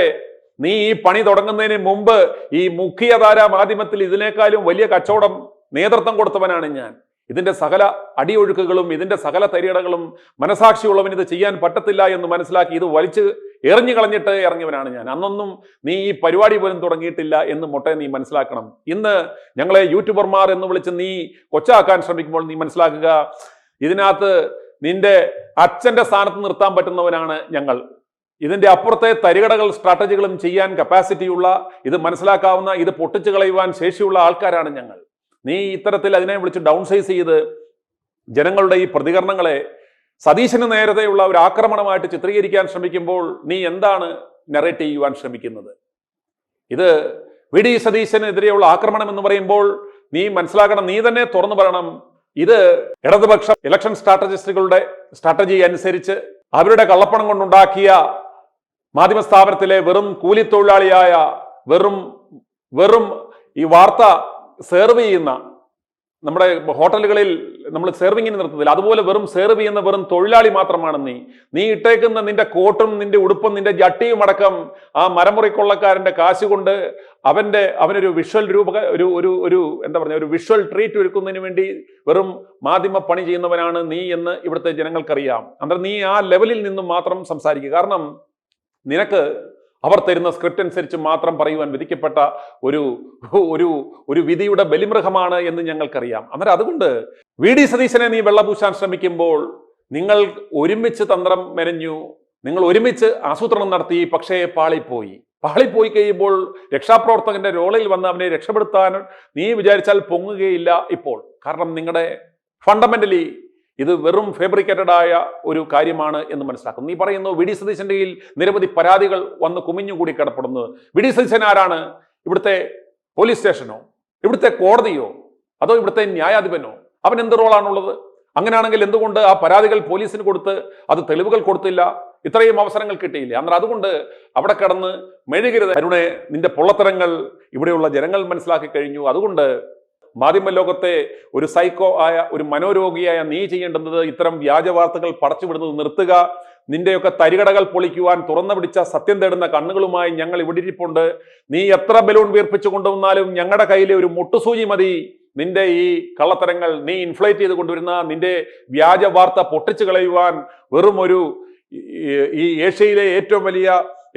നീ ഈ പണി തുടങ്ങുന്നതിന് മുമ്പ് ഈ മുഖ്യധാരാ മാധ്യമത്തിൽ ഇതിനേക്കാളും വലിയ കച്ചവടം നേതൃത്വം കൊടുത്തവനാണ് ഞാൻ. ഇതിന്റെ സകല അടിയൊഴുക്കുകളും ഇതിന്റെ സകല തരികടകളും മനസാക്ഷിയുള്ളവന് ഇത് ചെയ്യാൻ പറ്റത്തില്ല എന്ന് മനസ്സിലാക്കി ഇത് വലിച്ച് എറിഞ്ഞു കളഞ്ഞിട്ട് ഇറങ്ങിയവനാണ് ഞാൻ. അന്നൊന്നും നീ ഈ പരിപാടി പോലും തുടങ്ങിയിട്ടില്ല എന്ന് മൊട്ടെ നീ മനസ്സിലാക്കണം. ഇന്ന് ഞങ്ങളെ യൂട്യൂബർമാർ എന്ന് വിളിച്ച് നീ കൊച്ചാക്കാൻ ശ്രമിക്കുമ്പോൾ നീ മനസ്സിലാക്കുക, ഇതിനകത്ത് നിന്റെ അച്ഛന്റെ സ്ഥാനത്ത് നിർത്താൻ പറ്റുന്നവനാണ് ഞങ്ങൾ. ഇതിന്റെ അപ്പുറത്തെ തരികടകൾ സ്ട്രാറ്റജികളും ചെയ്യാൻ കപ്പാസിറ്റിയുള്ള, ഇത് മനസ്സിലാക്കാവുന്ന, ഇത് പൊട്ടിച്ചു കളയുവാൻ ശേഷിയുള്ള ആൾക്കാരാണ് ഞങ്ങൾ. നീ ഇത്തരത്തിൽ അതിനെ വിളിച്ച് ഡൗൺ സൈസ് ചെയ്ത് ജനങ്ങളുടെ ഈ പ്രതികരണങ്ങളെ സതീശന് നേരത്തെയുള്ള ഒരു ആക്രമണമായിട്ട് ചിത്രീകരിക്കാൻ ശ്രമിക്കുമ്പോൾ നീ എന്താണ് നറേറ്റ് ചെയ്യുവാൻ ശ്രമിക്കുന്നത്? ഇത് വി ഡി സതീശനെതിരെയുള്ള ആക്രമണം എന്ന് പറയുമ്പോൾ നീ മനസ്സിലാക്കണം, നീ തന്നെ തുറന്നു പറയണം, ഇത് ഇടതുപക്ഷ ഇലക്ഷൻ സ്ട്രാറ്റജി അനുസരിച്ച് അവരുടെ കള്ളപ്പണം കൊണ്ടുണ്ടാക്കിയ മാധ്യമ സ്ഥാപനത്തിലെ വെറും കൂലിത്തൊഴിലാളിയായ വെറും ഈ വാർത്ത സെർവ് ചെയ്യുന്ന നമ്മുടെ ഹോട്ടലുകളിൽ നമ്മൾ സെർവിങ്ങിന് നിർത്തത്തില്ല, അതുപോലെ വെറും സെർവ് ചെയ്യുന്ന വെറും തൊഴിലാളി മാത്രമാണ് നീ ഇട്ടേക്കുന്ന നിന്റെ കോട്ടും നിന്റെ ഉടുപ്പും നിന്റെ ജട്ടിയും അടക്കം ആ മരമുറി കൊള്ളക്കാരന്റെ കാശ് കൊണ്ട് അവനൊരു വിഷ്വൽ ഒരു വിഷ്വൽ ട്രീറ്റ് ഒരുക്കുന്നതിന് വേണ്ടി വെറും മാധ്യമ പണി ചെയ്യുന്നവനാണ് നീ എന്ന് ഇവിടുത്തെ ജനങ്ങൾക്കറിയാം. അന്നേരം നീ ആ ലെവലിൽ നിന്നും മാത്രം സംസാരിക്കുക. കാരണം നിനക്ക് അവർ തരുന്ന സ്ക്രിപ്റ്റ് അനുസരിച്ച് മാത്രം പറയുവാൻ വിധിക്കപ്പെട്ട ഒരു വിധിയുടെ ബലിമൃഗമാണ് എന്ന് ഞങ്ങൾക്കറിയാം. അന്നേരം അതുകൊണ്ട് വി.ഡി. സതീശനെ നീ വെള്ളപൂശാൻ ശ്രമിക്കുമ്പോൾ നിങ്ങൾ ഒരുമിച്ച് തന്ത്രം മെനഞ്ഞു, നിങ്ങൾ ഒരുമിച്ച് ആസൂത്രണം നടത്തി, പക്ഷേ പാളിപ്പോയി കഴിയുമ്പോൾ രക്ഷാപ്രവർത്തകന്റെ റോളിൽ വന്ന് അവനെ രക്ഷപ്പെടുത്താൻ നീ വിചാരിച്ചാൽ പൊങ്ങുകയില്ല ഇപ്പോൾ. കാരണം നിങ്ങളുടെ ഫണ്ടമെന്റലി ഇത് വെറും ഫാബ്രിക്കേറ്റഡ് ആയ ഒരു കാര്യമാണ് എന്ന് മനസ്സിലാക്കും. നീ പറയുന്നു വി.ഡി. സതീശന്റെ കയ്യിൽ നിരവധി പരാതികൾ വന്ന് കുമിഞ്ഞുകൂടി കിടപ്പെടുന്നത്. വി.ഡി. സതീശൻ ആരാണ്? ഇവിടുത്തെ പോലീസ് സ്റ്റേഷനോ, ഇവിടുത്തെ കോടതിയോ, അതോ ഇവിടുത്തെ ന്യായാധിപനോ? അവൻ എന്ത് റോളാണുള്ളത്? അങ്ങനെയാണെങ്കിൽ എന്തുകൊണ്ട് ആ പരാതികൾ പോലീസിന് കൊടുത്ത് അത് തെളിവുകൾ കൊടുത്തില്ല? ഇത്രയും അവസരങ്ങൾ കിട്ടിയില്ല. അന്നേരം അതുകൊണ്ട് അവിടെ കിടന്ന് മെഴുകരുത് അരുണെ. നിന്റെ പൊള്ളത്തരങ്ങൾ ഇവിടെയുള്ള ജനങ്ങൾ മനസ്സിലാക്കി കഴിഞ്ഞു. അതുകൊണ്ട് മാധ്യമ ലോകത്തെ ഒരു സൈക്കോ ആയ ഒരു മനോരോഗിയായ നീ ചെയ്യേണ്ടുന്നത് ഇത്തരം വ്യാജ വാർത്തകൾ പടച്ചുവിടുന്നത് നിർത്തുക. നിന്റെയൊക്കെ തരികടകൾ പൊളിക്കുവാൻ തുറന്നു പിടിച്ച സത്യം തേടുന്ന കണ്ണുകളുമായി ഞങ്ങൾ ഇവിടെ ഇരിപ്പുണ്ട്. നീ എത്ര ബലൂൺ വീർപ്പിച്ചു കൊണ്ടുവന്നാലും ഞങ്ങളുടെ കയ്യിലെ ഒരു മുട്ടുസൂചി മതി നിന്റെ ഈ കള്ളത്തരങ്ങൾ, നീ ഇൻഫ്ലേറ്റ് ചെയ്ത് കൊണ്ടുവരുന്ന നിന്റെ വ്യാജ വാർത്ത പൊട്ടിച്ചു കളയുവാൻ. വെറും ഈ ഏഷ്യയിലെ ഏറ്റവും വലിയ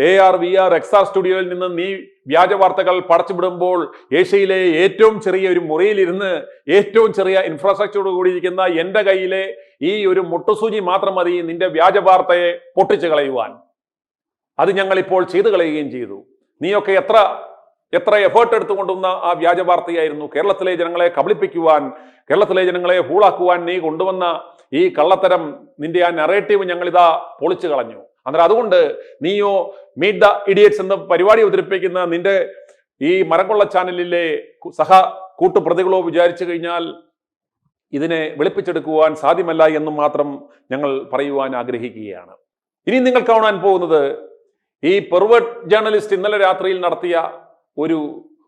AR, VR, XR സ്റ്റുഡിയോയിൽ നിന്ന് നീ വ്യാജ വാർത്തകൾ പടച്ചുവിടുമ്പോൾ ഏഷ്യയിലെ ഏറ്റവും ചെറിയ ഒരു മുറിയിലിരുന്ന് ഏറ്റവും ചെറിയ ഇൻഫ്രാസ്ട്രക്ചറോട് കൂടിയിരിക്കുന്ന എൻ്റെ കയ്യിലെ ഈ ഒരു മുട്ടുസൂചി മാത്രം മതി നിന്റെ വ്യാജ വാർത്തയെ പൊട്ടിച്ചു കളയുവാൻ. അത് ഞങ്ങൾ ഇപ്പോൾ ചെയ്തു കളയുകയും ചെയ്തു. നീയൊക്കെ എത്ര എഫേർട്ട് എടുത്തുകൊണ്ടുവന്ന ആ വ്യാജ വാർത്തയായിരുന്നു. കേരളത്തിലെ ജനങ്ങളെ കബളിപ്പിക്കുവാൻ, കേരളത്തിലെ ജനങ്ങളെ ഹൂളാക്കുവാൻ നീ കൊണ്ടുവന്ന ഈ കള്ളത്തരം, നിന്റെ ആ നറേറ്റീവ് ഞങ്ങളിതാ പൊളിച്ചു കളഞ്ഞു. അന്നേരം അതുകൊണ്ട് നീയോ മീറ്റ് ദ ഇഡിയറ്റ്സ് എന്ന പരിപാടി അവതരിപ്പിക്കുന്ന നിന്റെ ഈ മരംകൊള്ള ചാനലിലെ കൂട്ടുപ്രതികളോ വിചാരിച്ചു കഴിഞ്ഞാൽ ഇതിനെ വെളുപ്പിച്ചെടുക്കുവാൻ സാധ്യമല്ല എന്നും മാത്രം ഞങ്ങൾ പറയുവാൻ ആഗ്രഹിക്കുകയാണ്. ഇനി നിങ്ങൾ കാണാൻ പോകുന്നത് ഈ പെർവേർട്ട് ജേർണലിസ്റ്റ് ഇന്നലെ രാത്രിയിൽ നടത്തിയ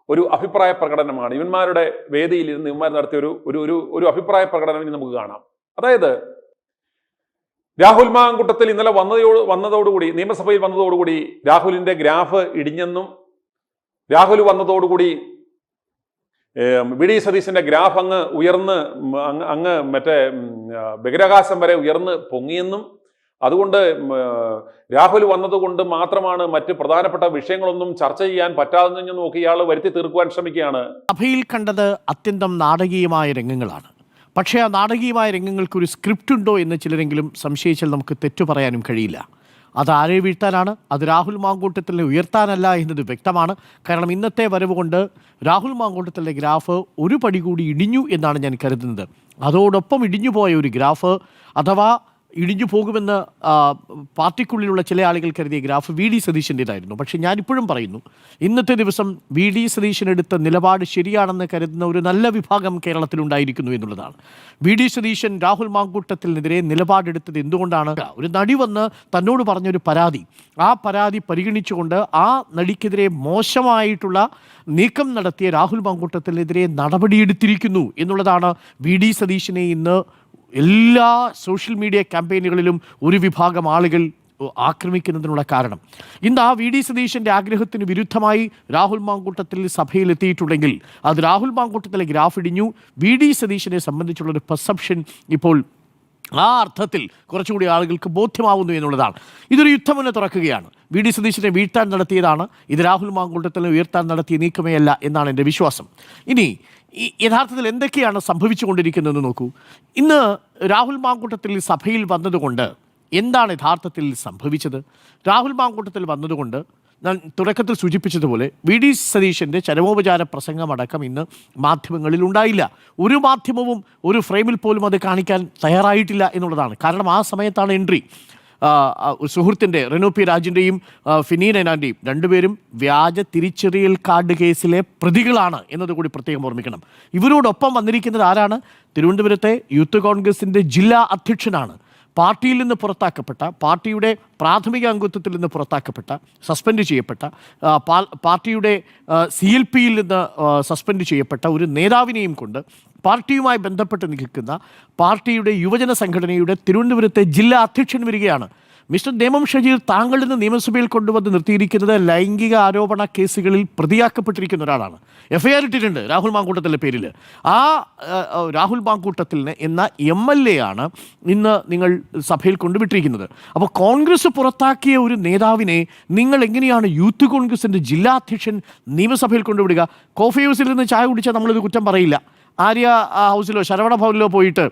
ഒരു അഭിപ്രായ പ്രകടനമാണ്. ഇവന്മാരുടെ വേദിയിൽ ഇരുന്ന് ഇവന്മാർ നടത്തിയ ഒരു അഭിപ്രായ പ്രകടനം നമുക്ക് കാണാം. അതായത് രാഹുൽ മാങ്കൂട്ടത്തിൽ ഇന്നലെ വന്നതോടുകൂടി നിയമസഭയിൽ വന്നതോടുകൂടി രാഹുലിന്റെ ഗ്രാഫ് ഇടിഞ്ഞെന്നും രാഹുൽ വന്നതോടുകൂടി വി.ഡി. സതീശന്റെ ഗ്രാഫ് അങ്ങ് മറ്റേ ബഹിരാകാശം വരെ ഉയർന്ന് പൊങ്ങിയെന്നും അതുകൊണ്ട് രാഹുൽ വന്നതുകൊണ്ട് മാത്രമാണ് മറ്റ് പ്രധാനപ്പെട്ട വിഷയങ്ങളൊന്നും ചർച്ച ചെയ്യാൻ പറ്റാതെന്നും നോക്കി ഇയാൾ വരുത്തി തീർക്കുവാൻ ശ്രമിക്കുകയാണ്. സഭയിൽ കണ്ടത് അത്യന്തം നാടകീയമായ രംഗങ്ങളാണ്. പക്ഷേ ആ നാടകീയമായ രംഗങ്ങൾക്കൊരു സ്ക്രിപ്റ്റ് ഉണ്ടോ എന്ന് ചിലരെങ്കിലും സംശയിച്ചാൽ നമുക്ക് തെറ്റു പറയാനും കഴിയില്ല. അത് ആരെ വീഴ്ത്താനാണ്? അത് രാഹുൽ മാങ്കൂട്ടത്തിനെ ഉയർത്താനല്ല എന്നത് വ്യക്തമാണ്. കാരണം ഇന്നത്തെ വരവ് കൊണ്ട് രാഹുൽ മാങ്കൂട്ടത്തിൻ്റെ ഗ്രാഫ് ഒരു പടി കൂടി ഇടിഞ്ഞു എന്നാണ് ഞാൻ കരുതുന്നത്. അതോടൊപ്പം ഇടിഞ്ഞുപോയ ഒരു ഗ്രാഫ്, അഥവാ ഇടിഞ്ഞു പോകുമെന്ന് പാർട്ടിക്കുള്ളിലുള്ള ചില ആളുകൾ കരുതിയ ഗ്രാഫ് വി.ഡി. സതീശൻ്റേതായിരുന്നു. പക്ഷേ ഞാനിപ്പോഴും പറയുന്നു, ഇന്നത്തെ ദിവസം വി.ഡി. സതീശൻ എടുത്ത നിലപാട് ശരിയാണെന്ന് കരുതുന്ന ഒരു നല്ല വിഭാഗം കേരളത്തിലുണ്ടായിരിക്കുന്നു എന്നുള്ളതാണ്. വി.ഡി. സതീശൻ രാഹുൽ മാങ്കൂട്ടത്തിനെതിരെ നിലപാടെടുത്തത് എന്തുകൊണ്ടാണ്? ഒരു നടി വന്ന് തന്നോട് പറഞ്ഞൊരു പരാതി, ആ പരാതി പരിഗണിച്ചുകൊണ്ട് ആ നടിക്കെതിരെ മോശമായിട്ടുള്ള നീക്കം നടത്തിയ രാഹുൽ മാങ്കൂട്ടത്തിനെതിരെ നടപടിയെടുത്തിരിക്കുന്നു എന്നുള്ളതാണ് വി.ഡി. സതീശനെ ഇന്ന് എല്ലാ സോഷ്യൽ മീഡിയ ക്യാമ്പയിനുകളിലും ഒരു വിഭാഗം ആളുകൾ ആക്രമിക്കുന്നതിനുള്ള കാരണം. ഇന്ന് ആ വി.ഡി. സതീശൻ്റെ ആഗ്രഹത്തിന് വിരുദ്ധമായി രാഹുൽ മാങ്കൂട്ടത്തിൽ സഭയിലെത്തിയിട്ടുണ്ടെങ്കിൽ അത് രാഹുൽ മാങ്കൂട്ടത്തിലെ ഗ്രാഫ് ഇടിഞ്ഞു, വി.ഡി. സതീശനെ സംബന്ധിച്ചുള്ളൊരു പെർസെപ്ഷൻ ഇപ്പോൾ ആ അർത്ഥത്തിൽ കുറച്ചുകൂടി ആളുകൾക്ക് ബോധ്യമാവുന്നു എന്നുള്ളതാണ്. ഇതൊരു യുദ്ധമെന്ന് തുറക്കുകയാണ്. വി.ഡി. സതീശനെ വീഴ്ത്താൻ നടത്തിയതാണ് ഇത്, രാഹുൽ മാങ്കൂട്ടത്തിനെ ഉയർത്താൻ നടത്തിയ നീക്കമേ അല്ല എന്നാണ് എൻ്റെ വിശ്വാസം. ഇനി യഥാർത്ഥത്തിൽ എന്തൊക്കെയാണ് സംഭവിച്ചുകൊണ്ടിരിക്കുന്നതെന്ന് നോക്കൂ. ഇന്ന് രാഹുൽ മാങ്കൂട്ടത്തിൽ സഭയിൽ വന്നതുകൊണ്ട് എന്താണ് യഥാർത്ഥത്തിൽ സംഭവിച്ചത്? രാഹുൽ മാങ്കൂട്ടത്തിൽ വന്നതുകൊണ്ട് ഞാൻ തുടക്കത്തിൽ സൂചിപ്പിച്ചതുപോലെ വി.ഡി. സതീശൻ്റെ ചരമോപചാര പ്രസംഗമടക്കം ഇന്ന് മാധ്യമങ്ങളിൽ ഉണ്ടായില്ല. ഒരു മാധ്യമവും ഒരു ഫ്രെയിമിൽ പോലും അത് കാണിക്കാൻ തയ്യാറായിട്ടില്ല എന്നുള്ളതാണ്. കാരണം ആ സമയത്താണ് എൻട്രി. സുഹൃത്തിൻ്റെ റെനു പി രാജിൻ്റെയും ഫിനീൻ എനാൻ്റെയും രണ്ടുപേരും വ്യാജ തിരിച്ചറിയൽ കാർഡ് കേസിലെ പ്രതികളാണ് എന്നതുകൂടി പ്രത്യേകം ഓർമ്മിക്കണം. ഇവരോടൊപ്പം വന്നിരിക്കുന്നത് ആരാണ്? തിരുവനന്തപുരത്തെ യൂത്ത് കോൺഗ്രസിൻ്റെ ജില്ലാ അധ്യക്ഷനാണ്. പാർട്ടിയിൽ നിന്ന് പുറത്താക്കപ്പെട്ട, പാർട്ടിയുടെ പ്രാഥമിക അംഗത്വത്തിൽ നിന്ന് പുറത്താക്കപ്പെട്ട, സസ്പെൻഡ് ചെയ്യപ്പെട്ട, പാർട്ടിയുടെ CLPയിൽ നിന്ന് സസ്പെൻഡ് ചെയ്യപ്പെട്ട ഒരു നേതാവിനെയും കൊണ്ട് പാർട്ടിയുമായി ബന്ധപ്പെട്ട് നിൽക്കുന്ന പാർട്ടിയുടെ യുവജന സംഘടനയുടെ തിരുവനന്തപുരത്തെ ജില്ലാ അധ്യക്ഷൻ വരികയാണ്. മിസ്റ്റർ നേമം ഷജീർ, താങ്കളിൽ നിന്ന് നിയമസഭയിൽ കൊണ്ടുവന്ന് നിർത്തിയിരിക്കുന്നത് ലൈംഗിക ആരോപണ കേസുകളിൽ പ്രതിയാക്കപ്പെട്ടിരിക്കുന്ന ഒരാളാണ്. FIR ഇട്ടിട്ടുണ്ട് രാഹുൽ മാങ്കൂട്ടത്തിൻ്റെ പേരിൽ. ആ രാഹുൽ മാങ്കൂട്ടത്തിൽ എന്ന MLA ആണ് ഇന്ന് നിങ്ങൾ സഭയിൽ കൊണ്ടുവിട്ടിരിക്കുന്നത്. അപ്പോൾ കോൺഗ്രസ് പുറത്താക്കിയ ഒരു നേതാവിനെ നിങ്ങൾ എങ്ങനെയാണ് യൂത്ത് കോൺഗ്രസിൻ്റെ ജില്ലാ അധ്യക്ഷൻ നിയമസഭയിൽ കൊണ്ടുവിടുക? കോഫി ഹൗസിൽ നിന്ന് ചായ കുടിച്ചാൽ നമ്മളിത് കുറ്റം പറയില്ല. ആര്യ ഹൗസിലോ ശരവണ ഭവനിലോ പോയിട്ട്,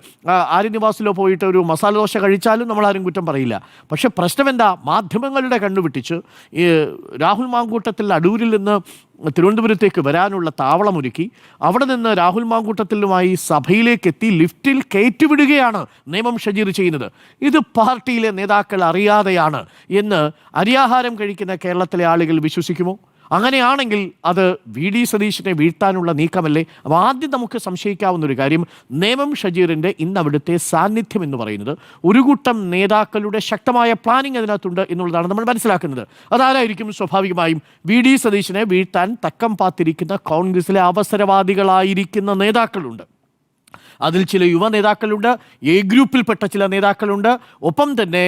ആര്യ നിവാസിലോ പോയിട്ട് ഒരു മസാല ദോശ കഴിച്ചാലും നമ്മളാരും കുറ്റം പറയില്ല. പക്ഷെ പ്രശ്നം എന്താ? മാധ്യമങ്ങളുടെ കണ്ണുവിട്ടിച്ച് രാഹുൽ മാങ്കൂട്ടത്തിൽ അടൂരിൽ നിന്ന് തിരുവനന്തപുരത്തേക്ക് വരാനുള്ള താവളമൊരുക്കി അവിടെ നിന്ന് രാഹുൽ മാങ്കൂട്ടത്തിലുമായി സഭയിലേക്ക് എത്തി ലിഫ്റ്റിൽ കയറ്റിവിടുകയാണ് നേമം ഷജീർ ചെയ്യുന്നത്. ഇത് പാർട്ടിയിലെ നേതാക്കൾ അറിയാതെയാണ് എന്ന് അരിയാഹാരം കഴിക്കുന്ന കേരളത്തിലെ ആളുകൾ വിശ്വസിക്കുമോ? അങ്ങനെയാണെങ്കിൽ അത് VD സതീശനെ വീഴ്ത്താനുള്ള നീക്കമല്ലേ? അപ്പോൾ ആദ്യം നമുക്ക് സംശയിക്കാവുന്ന ഒരു കാര്യം, നേമം ഷജീറിൻ്റെ ഇന്ന് അവിടുത്തെ സാന്നിധ്യം എന്ന് പറയുന്നത് ഒരു കൂട്ടം നേതാക്കളുടെ ശക്തമായ പ്ലാനിങ് അതിനകത്തുണ്ട് എന്നുള്ളതാണ് നമ്മൾ മനസ്സിലാക്കുന്നത്. അതാരായിരിക്കും? സ്വാഭാവികമായും VD സതീശനെ വീഴ്ത്താൻ തക്കം പാത്തിരിക്കുന്ന കോൺഗ്രസിലെ അവസരവാദികളായിരിക്കുന്ന നേതാക്കളുണ്ട്. അതിൽ ചില യുവ നേതാക്കളുണ്ട്, A ഗ്രൂപ്പിൽപ്പെട്ട ചില നേതാക്കളുണ്ട്, ഒപ്പം തന്നെ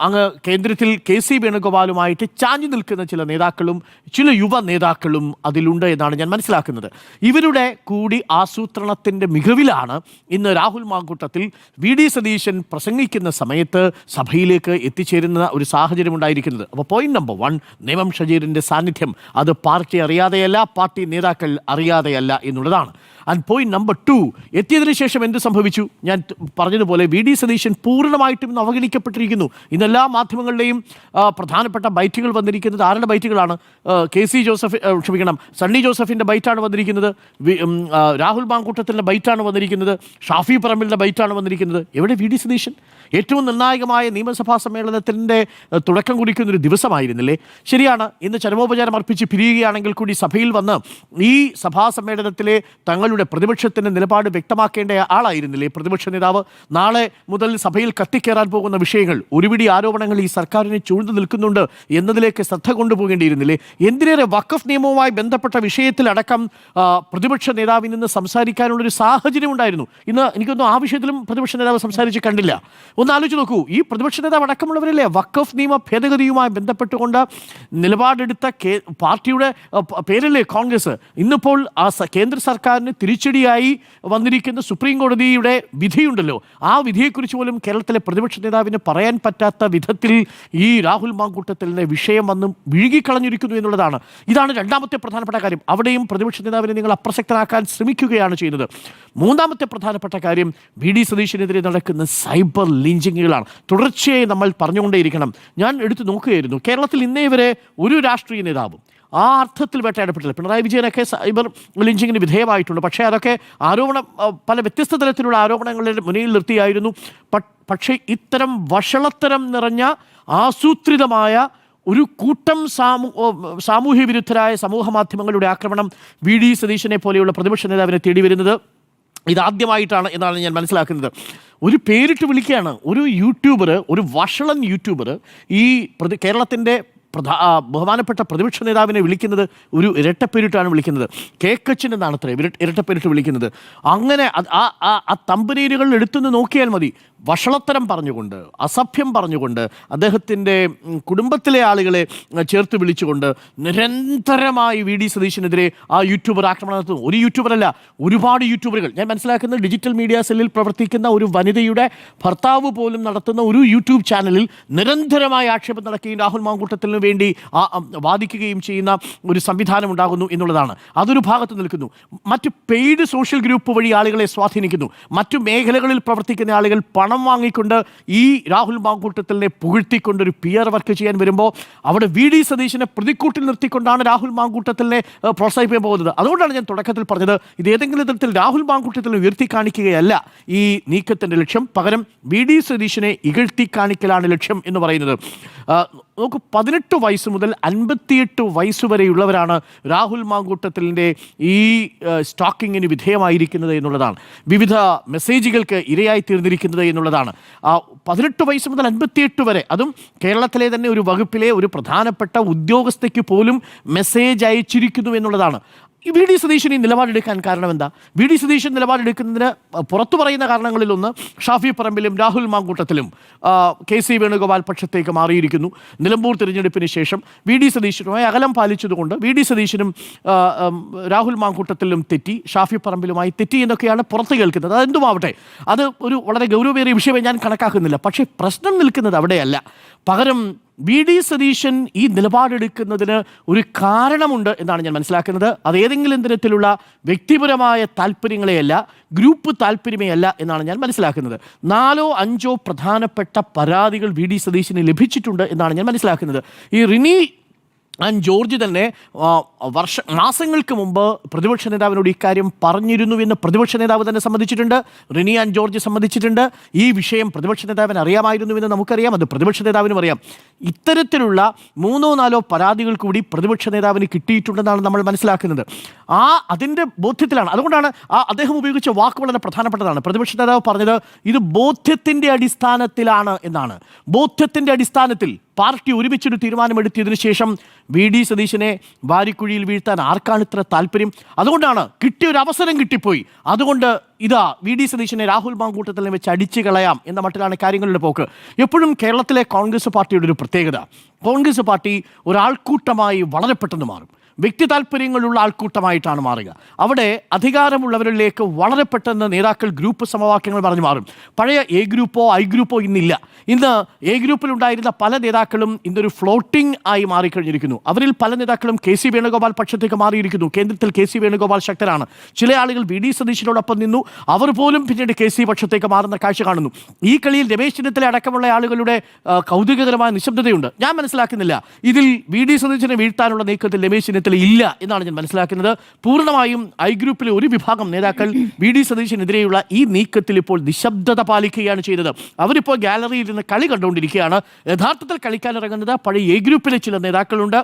അങ്ങ് കേന്ദ്രത്തിൽ KC വേണുഗോപാലുമായിട്ട് ചാഞ്ഞു നിൽക്കുന്ന ചില നേതാക്കളും ചില യുവ നേതാക്കളും അതിലുണ്ട് എന്നാണ് ഞാൻ മനസ്സിലാക്കുന്നത്. ഇവരുടെ കൂടി ആസൂത്രണത്തിൻ്റെ മികവിലാണ് ഇന്ന് രാഹുൽ മാങ്കൂട്ടത്തിൽ VD സതീശൻ പ്രസംഗിക്കുന്ന സമയത്ത് സഭയിലേക്ക് എത്തിച്ചേരുന്ന ഒരു സാഹചര്യം ഉണ്ടായിരിക്കുന്നത്. അപ്പോൾ പോയിന്റ് നമ്പർ 1, നേമം ഷജീറിൻ്റെ സാന്നിധ്യം അത് പാർട്ടി അറിയാതെയല്ല, പാർട്ടി നേതാക്കൾ അറിയാതെയല്ല എന്നുള്ളതാണ്. ആൻഡ് പോയിന്റ് നമ്പർ 2, എത്തിയതിനു ശേഷം എന്ത് സംഭവിച്ചു? ഞാൻ പറഞ്ഞതുപോലെ VD സതീശൻ പൂർണ്ണമായിട്ടും ഇന്ന് അവഗണിക്കപ്പെട്ടിരിക്കുന്നു. ഇന്നെല്ലാ മാധ്യമങ്ങളുടെയും പ്രധാനപ്പെട്ട ബൈറ്റുകൾ വന്നിരിക്കുന്നത് ആരുടെ ബൈറ്റുകളാണ്? സണ്ണി ജോസഫിൻ്റെ ബൈറ്റാണ് വന്നിരിക്കുന്നത്, രാഹുൽ മാങ്കൂട്ടത്തിൻ്റെ ബൈറ്റാണ് വന്നിരിക്കുന്നത്, ഷാഫി പറമ്പിലിൻ്റെ ബൈറ്റാണ് വന്നിരിക്കുന്നത്. എവിടെ VD സതീശൻ? ഏറ്റവും നിർണായകമായ നിയമസഭാ സമ്മേളനത്തിൻ്റെ തുടക്കം കുറിക്കുന്നൊരു ദിവസമായിരുന്നില്ലേ? ശരിയാണ്, ഇന്ന് ചരമോപചാരം അർപ്പിച്ച് പിരിയുകയാണെങ്കിൽ കൂടി സഭയിൽ വന്ന് ഈ സഭാ സമ്മേളനത്തിലെ തങ്ങളുടെ പ്രതിപക്ഷത്തിൻ്റെ നിലപാട് വ്യക്തമാക്കേണ്ട ആളായിരുന്നില്ലേ പ്രതിപക്ഷ നേതാവ്? നാളെ മുതൽ സഭയിൽ കത്തിക്കേറാൻ പോകുന്ന വിഷയങ്ങൾ, ഒരുപിടി ആരോപണങ്ങൾ ഈ സർക്കാരിനെ ചൂഴ്ന്നു നിൽക്കുന്നുണ്ട് എന്നതിലേക്ക് ശ്രദ്ധ കൊണ്ടുപോകേണ്ടിയിരുന്നില്ലേ? എന്തിനേറെ വഖഫ് നിയമവുമായി ബന്ധപ്പെട്ട വിഷയത്തിലടക്കം പ്രതിപക്ഷ നേതാവിൽ നിന്ന് സംസാരിക്കാനുള്ളൊരു സാഹചര്യം ഉണ്ടായിരുന്നു. ഇന്ന് എനിക്കൊന്നും ആ വിഷയത്തിലും പ്രതിപക്ഷ നേതാവ് സംസാരിച്ച് കണ്ടില്ല. ഒന്ന് ആലോചിച്ച് നോക്കൂ, ഈ പ്രതിപക്ഷ നേതാവ് അടക്കമുള്ളവരല്ലേ വഖഫ് നിയമ ഭേദഗതിയുമായി ബന്ധപ്പെട്ടുകൊണ്ട് നിലപാടെടുത്ത പാർട്ടിയുടെ പേരല്ലേ കോൺഗ്രസ്? ഇന്നിപ്പോൾ ആ കേന്ദ്ര സർക്കാരിന് തിരിച്ചടിയായി വന്നിരിക്കുന്ന സുപ്രീം കോടതിയുടെ വിധിയുണ്ടല്ലോ, ആ വിധിയെക്കുറിച്ച് പോലും കേരളത്തിലെ പ്രതിപക്ഷ നേതാവിന് പറയാൻ പറ്റാത്ത വിധത്തിൽ ഈ രാഹുൽ മാങ്കൂട്ടത്തിലെ വിഷയം വന്നും വിഴുകിക്കളഞ്ഞിരിക്കുന്നു എന്നുള്ളതാണ്. ഇതാണ് രണ്ടാമത്തെ പ്രധാനപ്പെട്ട കാര്യം. അവിടെയും പ്രതിപക്ഷ നേതാവിനെ നിങ്ങൾ അപ്രസക്തനാക്കാൻ ശ്രമിക്കുകയാണ് ചെയ്യുന്നത്. മൂന്നാമത്തെ പ്രധാനപ്പെട്ട കാര്യം, VD സതീശനെതിരെ നടക്കുന്ന സൈബർ ലിഞ്ചിങ്ങുകളാണ്. തുടർച്ചയായി നമ്മൾ പറഞ്ഞുകൊണ്ടേയിരിക്കണം. ഞാൻ എടുത്തു നോക്കുകയായിരുന്നു, കേരളത്തിൽ ഇന്നേ വരെ ഒരു രാഷ്ട്രീയ നേതാവും ആ അർത്ഥത്തിൽ വേട്ടയാടപ്പെട്ടില്ല. പിണറായി വിജയനൊക്കെ സൈബർ ലിഞ്ചിങ്ങിന് വിധേയമായിട്ടുണ്ട്. പക്ഷേ അതൊക്കെ പല വ്യത്യസ്ത തരത്തിലുള്ള ആരോപണങ്ങളുടെ മുന്നിൽ നിർത്തിയായിരുന്നു. പക്ഷേ ഇത്തരം വഷളത്തരം നിറഞ്ഞ ആസൂത്രിതമായ ഒരു കൂട്ടം സാമൂഹ്യ വിരുദ്ധരായ സമൂഹ മാധ്യമങ്ങളുടെ ആക്രമണം VD സതീശനെ പോലെയുള്ള പ്രതിപക്ഷ നേതാവിനെ തേടി വരുന്നത് ഇതാദ്യമായിട്ടാണ് എന്നാണ് ഞാൻ മനസ്സിലാക്കുന്നത്. ഒരു പേരിട്ട് വിളിക്കുകയാണ് ഒരു യൂട്യൂബർ, ഒരു വഷളൻ യൂട്യൂബർ ഈ കേരളത്തിൻ്റെ ബഹുമാനപ്പെട്ട പ്രതിപക്ഷ നേതാവിനെ വിളിക്കുന്നത് ഒരു ഇരട്ടപ്പേരിട്ടാണ് വിളിക്കുന്നത്. കേക്കച്ചൻ എന്നാണ് അത്രേ ഇരട്ടപ്പേരിട്ട് വിളിക്കുന്നത്. അങ്ങനെ ആ തമ്പനീരുകൾ എടുത്തുനിന്ന് നോക്കിയാൽ മതി. വഷളത്തരം പറഞ്ഞുകൊണ്ട്, അസഭ്യം പറഞ്ഞുകൊണ്ട്, അദ്ദേഹത്തിൻ്റെ കുടുംബത്തിലെ ആളുകളെ ചേർത്ത് വിളിച്ചുകൊണ്ട് നിരന്തരമായി VD സതീശനെതിരെ ആ യൂട്യൂബർ ആക്രമണം നടത്തുന്നു. ഒരു യൂട്യൂബറല്ല, ഒരുപാട് യൂട്യൂബറുകൾ. ഞാൻ മനസ്സിലാക്കുന്നത് ഡിജിറ്റൽ മീഡിയ സെല്ലിൽ പ്രവർത്തിക്കുന്ന ഒരു വനിതയുടെ ഭർത്താവ് പോലും നടത്തുന്ന ഒരു യൂട്യൂബ് ചാനലിൽ നിരന്തരമായ ആക്ഷേപം നടക്കുകയും രാഹുൽ മാങ്കൂട്ടത്തിന് വേണ്ടി വാദിക്കുകയും ചെയ്യുന്ന ഒരു സംവിധാനം ഉണ്ടാകുന്നു എന്നുള്ളതാണ്. അതൊരു ഭാഗത്ത് നിൽക്കുന്നു. മറ്റ് പെയ്ഡ് സോഷ്യൽ ഗ്രൂപ്പ് വഴി ആളുകളെ സ്വാധീനിക്കുന്നു. മറ്റു മേഖലകളിൽ പ്രവർത്തിക്കുന്ന ആളുകൾ പണം പണം വാങ്ങിക്കൊണ്ട് ഈ രാഹുൽ മാങ്കൂട്ടത്തിലിനെ പുകഴ്ത്തിക്കൊണ്ടൊരു PR വർക്ക് ചെയ്യാൻ വരുമ്പോൾ അവിടെ VD സതീശനെ പ്രതിക്കൂട്ടിൽ നിർത്തിക്കൊണ്ടാണ് രാഹുൽ മാങ്കൂട്ടത്തിലിനെ പ്രോത്സാഹിപ്പിക്കാൻ പോകുന്നത്. അതുകൊണ്ടാണ് ഞാൻ തുടക്കത്തിൽ പറഞ്ഞത്, ഇത് ഏതെങ്കിലും തരത്തിൽ രാഹുൽ മാങ്കൂട്ടത്തിലിനെ ഉയർത്തി കാണിക്കുകയല്ല ഈ നീക്കത്തിൻ്റെ ലക്ഷ്യം, പകരം VD സതീശനെ ഇകഴ്ത്തി കാണിക്കലാണ് ലക്ഷ്യം എന്ന് പറയുന്നത്. നമുക്ക് 18 വയസ്സ് മുതൽ 58 വയസ്സ് വരെയുള്ളവരാണ് രാഹുൽ മാങ്കൂട്ടത്തിലിൻ്റെ ഈ സ്റ്റാക്കിങ്ങിന് വിധേയമായിരിക്കുന്നത് എന്നുള്ളതാണ്, വിവിധ മെസ്സേജുകൾക്ക് ഇരയായി തീർന്നിരിക്കുന്നത് എന്നുള്ളതാണ്. 18 വയസ്സ് മുതൽ 58 വരെ, അതും കേരളത്തിലെ തന്നെ ഒരു വകുപ്പിലെ ഒരു പ്രധാനപ്പെട്ട ഉദ്യോഗസ്ഥയ്ക്ക് പോലും മെസ്സേജ് അയച്ചിരിക്കുന്നു എന്നുള്ളതാണ്. ഈ VD സതീശൻ ഈ നിലപാടെടുക്കാൻ കാരണം എന്താ? VD സതീശൻ നിലപാടെടുക്കുന്നതിന് പുറത്തു പറയുന്ന കാരണങ്ങളിലൊന്ന് ഷാഫി പറമ്പിലും രാഹുൽ മാങ്കൂട്ടത്തിലും KC വേണുഗോപാൽ പക്ഷത്തേക്ക് മാറിയിരിക്കുന്നു. നിലമ്പൂർ തിരഞ്ഞെടുപ്പിന് ശേഷം VD സതീശനുമായി അകലം പാലിച്ചതുകൊണ്ട് VD സതീശനും രാഹുൽ മാങ്കൂട്ടത്തിലും തെറ്റി, ഷാഫി പറമ്പിലുമായി തെറ്റി എന്നൊക്കെയാണ് പുറത്ത് കേൾക്കുന്നത്. അതെന്തുമാവട്ടെ, അത് ഒരു വളരെ ഗൗരവമേറിയ വിഷയമായി ഞാൻ കണക്കാക്കുന്നില്ല. പക്ഷേ പ്രശ്നം നിൽക്കുന്നത് അവിടെയല്ല. പകരം VD സതീശൻ ഈ നിലപാടെടുക്കുന്നതിന് ഒരു കാരണമുണ്ട് എന്നാണ് ഞാൻ മനസ്സിലാക്കുന്നത്. അത് ഏതെങ്കിലും തരത്തിലുള്ള വ്യക്തിപരമായ താല്പര്യങ്ങളെയല്ല, ഗ്രൂപ്പ് താല്പര്യമേയല്ല എന്നാണ് ഞാൻ മനസ്സിലാക്കുന്നത്. 4 or 5 പ്രധാനപ്പെട്ട പരാതികൾ VD സതീശന് ലഭിച്ചിട്ടുണ്ട് എന്നാണ് ഞാൻ മനസ്സിലാക്കുന്നത്. ഈ റിനി ആൻഡ് ജോർജ് തന്നെ മാസങ്ങൾക്ക് മുമ്പ് പ്രതിപക്ഷ നേതാവിനോട് ഇക്കാര്യം പറഞ്ഞിരുന്നു എന്ന് പ്രതിപക്ഷ നേതാവ് തന്നെ സമ്മതിച്ചിട്ടുണ്ട്. റിനി ആൻഡ് ജോർജ് സമ്മതിച്ചിട്ടുണ്ട്. ഈ വിഷയം പ്രതിപക്ഷ നേതാവിന് അറിയാമായിരുന്നുവെന്ന് നമുക്കറിയാം, അത് പ്രതിപക്ഷ നേതാവിനും അറിയാം. ഇത്തരത്തിലുള്ള 3 or 4 പരാതികൾ കൂടി പ്രതിപക്ഷ നേതാവിന് കിട്ടിയിട്ടുണ്ടെന്നാണ് നമ്മൾ മനസ്സിലാക്കുന്നത്. അതിൻ്റെ ബോധ്യത്തിലാണ്. അതുകൊണ്ടാണ് അദ്ദേഹം ഉപയോഗിച്ച വാക്ക് വളരെ പ്രധാനപ്പെട്ടതാണ്. പ്രതിപക്ഷ നേതാവ് പറഞ്ഞത് ഇത് ബോധ്യത്തിൻ്റെ അടിസ്ഥാനത്തിലാണ് എന്നാണ്. ബോധ്യത്തിൻ്റെ അടിസ്ഥാനത്തിൽ പാർട്ടി ഒരുമിച്ചൊരു തീരുമാനമെടുത്തതിനു ശേഷം VD സതീശനെ വാരിക്കുഴിയിൽ വീഴ്ത്താൻ ആർക്കാണ് ഇത്ര താല്പര്യം? അതുകൊണ്ടാണ് കിട്ടിയൊരു അവസരം കിട്ടിപ്പോയി, അതുകൊണ്ട് ഇതാ VD സതീശനെ രാഹുൽ മാങ്കൂട്ടത്തിലിനെ വെച്ച് അടിച്ചു കളയാം എന്ന മട്ടിലാണ് കാര്യങ്ങളുടെ പോക്ക്. എപ്പോഴും കേരളത്തിലെ കോൺഗ്രസ് പാർട്ടിയുടെ ഒരു പ്രത്യേകത, കോൺഗ്രസ് പാർട്ടി ഒരാൾക്കൂട്ടമായി വളരെ പെട്ടെന്ന് മാറും. വ്യക്തി താല്പര്യങ്ങളുള്ള ആൾക്കൂട്ടമായിട്ടാണ് മാറുക. അവിടെ അധികാരമുള്ളവരിലേക്ക് വളരെ പെട്ടെന്ന് നേതാക്കൾ ഗ്രൂപ്പ് സമവാക്യങ്ങൾ പറഞ്ഞു മാറും. പഴയ A ഗ്രൂപ്പോ I ഗ്രൂപ്പോ ഇന്നില്ല. ഇന്ന് A ഗ്രൂപ്പിലുണ്ടായിരുന്ന പല നേതാക്കളും ഇന്നൊരു ഫ്ലോട്ടിംഗ് ആയി മാറിക്കഴിഞ്ഞിരിക്കുന്നു. അവരിൽ പല നേതാക്കളും KC വേണുഗോപാൽ പക്ഷത്തേക്ക് മാറിയിരിക്കുന്നു. കേന്ദ്രത്തിൽ KC വേണുഗോപാൽ ശക്തരാണ്. ചില ആളുകൾ VD സതീശനോടൊപ്പം നിന്നു, അവർ പോലും പിന്നീട് KC പക്ഷത്തേക്ക് മാറുന്ന കാഴ്ച കാണുന്നു. ഈ കളിയിൽ രമേശ് ചെന്നിത്തല അടക്കമുള്ള ആളുകളുടെ കൗതുകകരമായ നിശബ്ദതയുണ്ട്. ഞാൻ മനസ്സിലാക്കുന്നില്ല ഇതിൽ VD സതീശനെ വീഴ്ത്താനുള്ള നീക്കത്തിൽ രമേശ് ചെന്നിത്തല ഇല്ല എന്നാണ് ഞാൻ മനസ്സിലാക്കുന്നത്. പൂർണ്ണമായും I ഗ്രൂപ്പിലെ ഒരു വിഭാഗം നേതാക്കൾ VD സതീശനെതിരെയുള്ള ഈ നീക്കത്തിൽ ഇപ്പോൾ നിശബ്ദത പാലിക്കുകയാണ് ചെയ്തത്. അവരിപ്പോൾ ഗാലറിയിൽ നിന്ന് കളി കണ്ടുകൊണ്ടിരിക്കുകയാണ്. യഥാർത്ഥത്തിൽ കളിക്കാനിറങ്ങുന്നത് പഴയ A ഗ്രൂപ്പിലെ ചില നേതാക്കളുണ്ട്.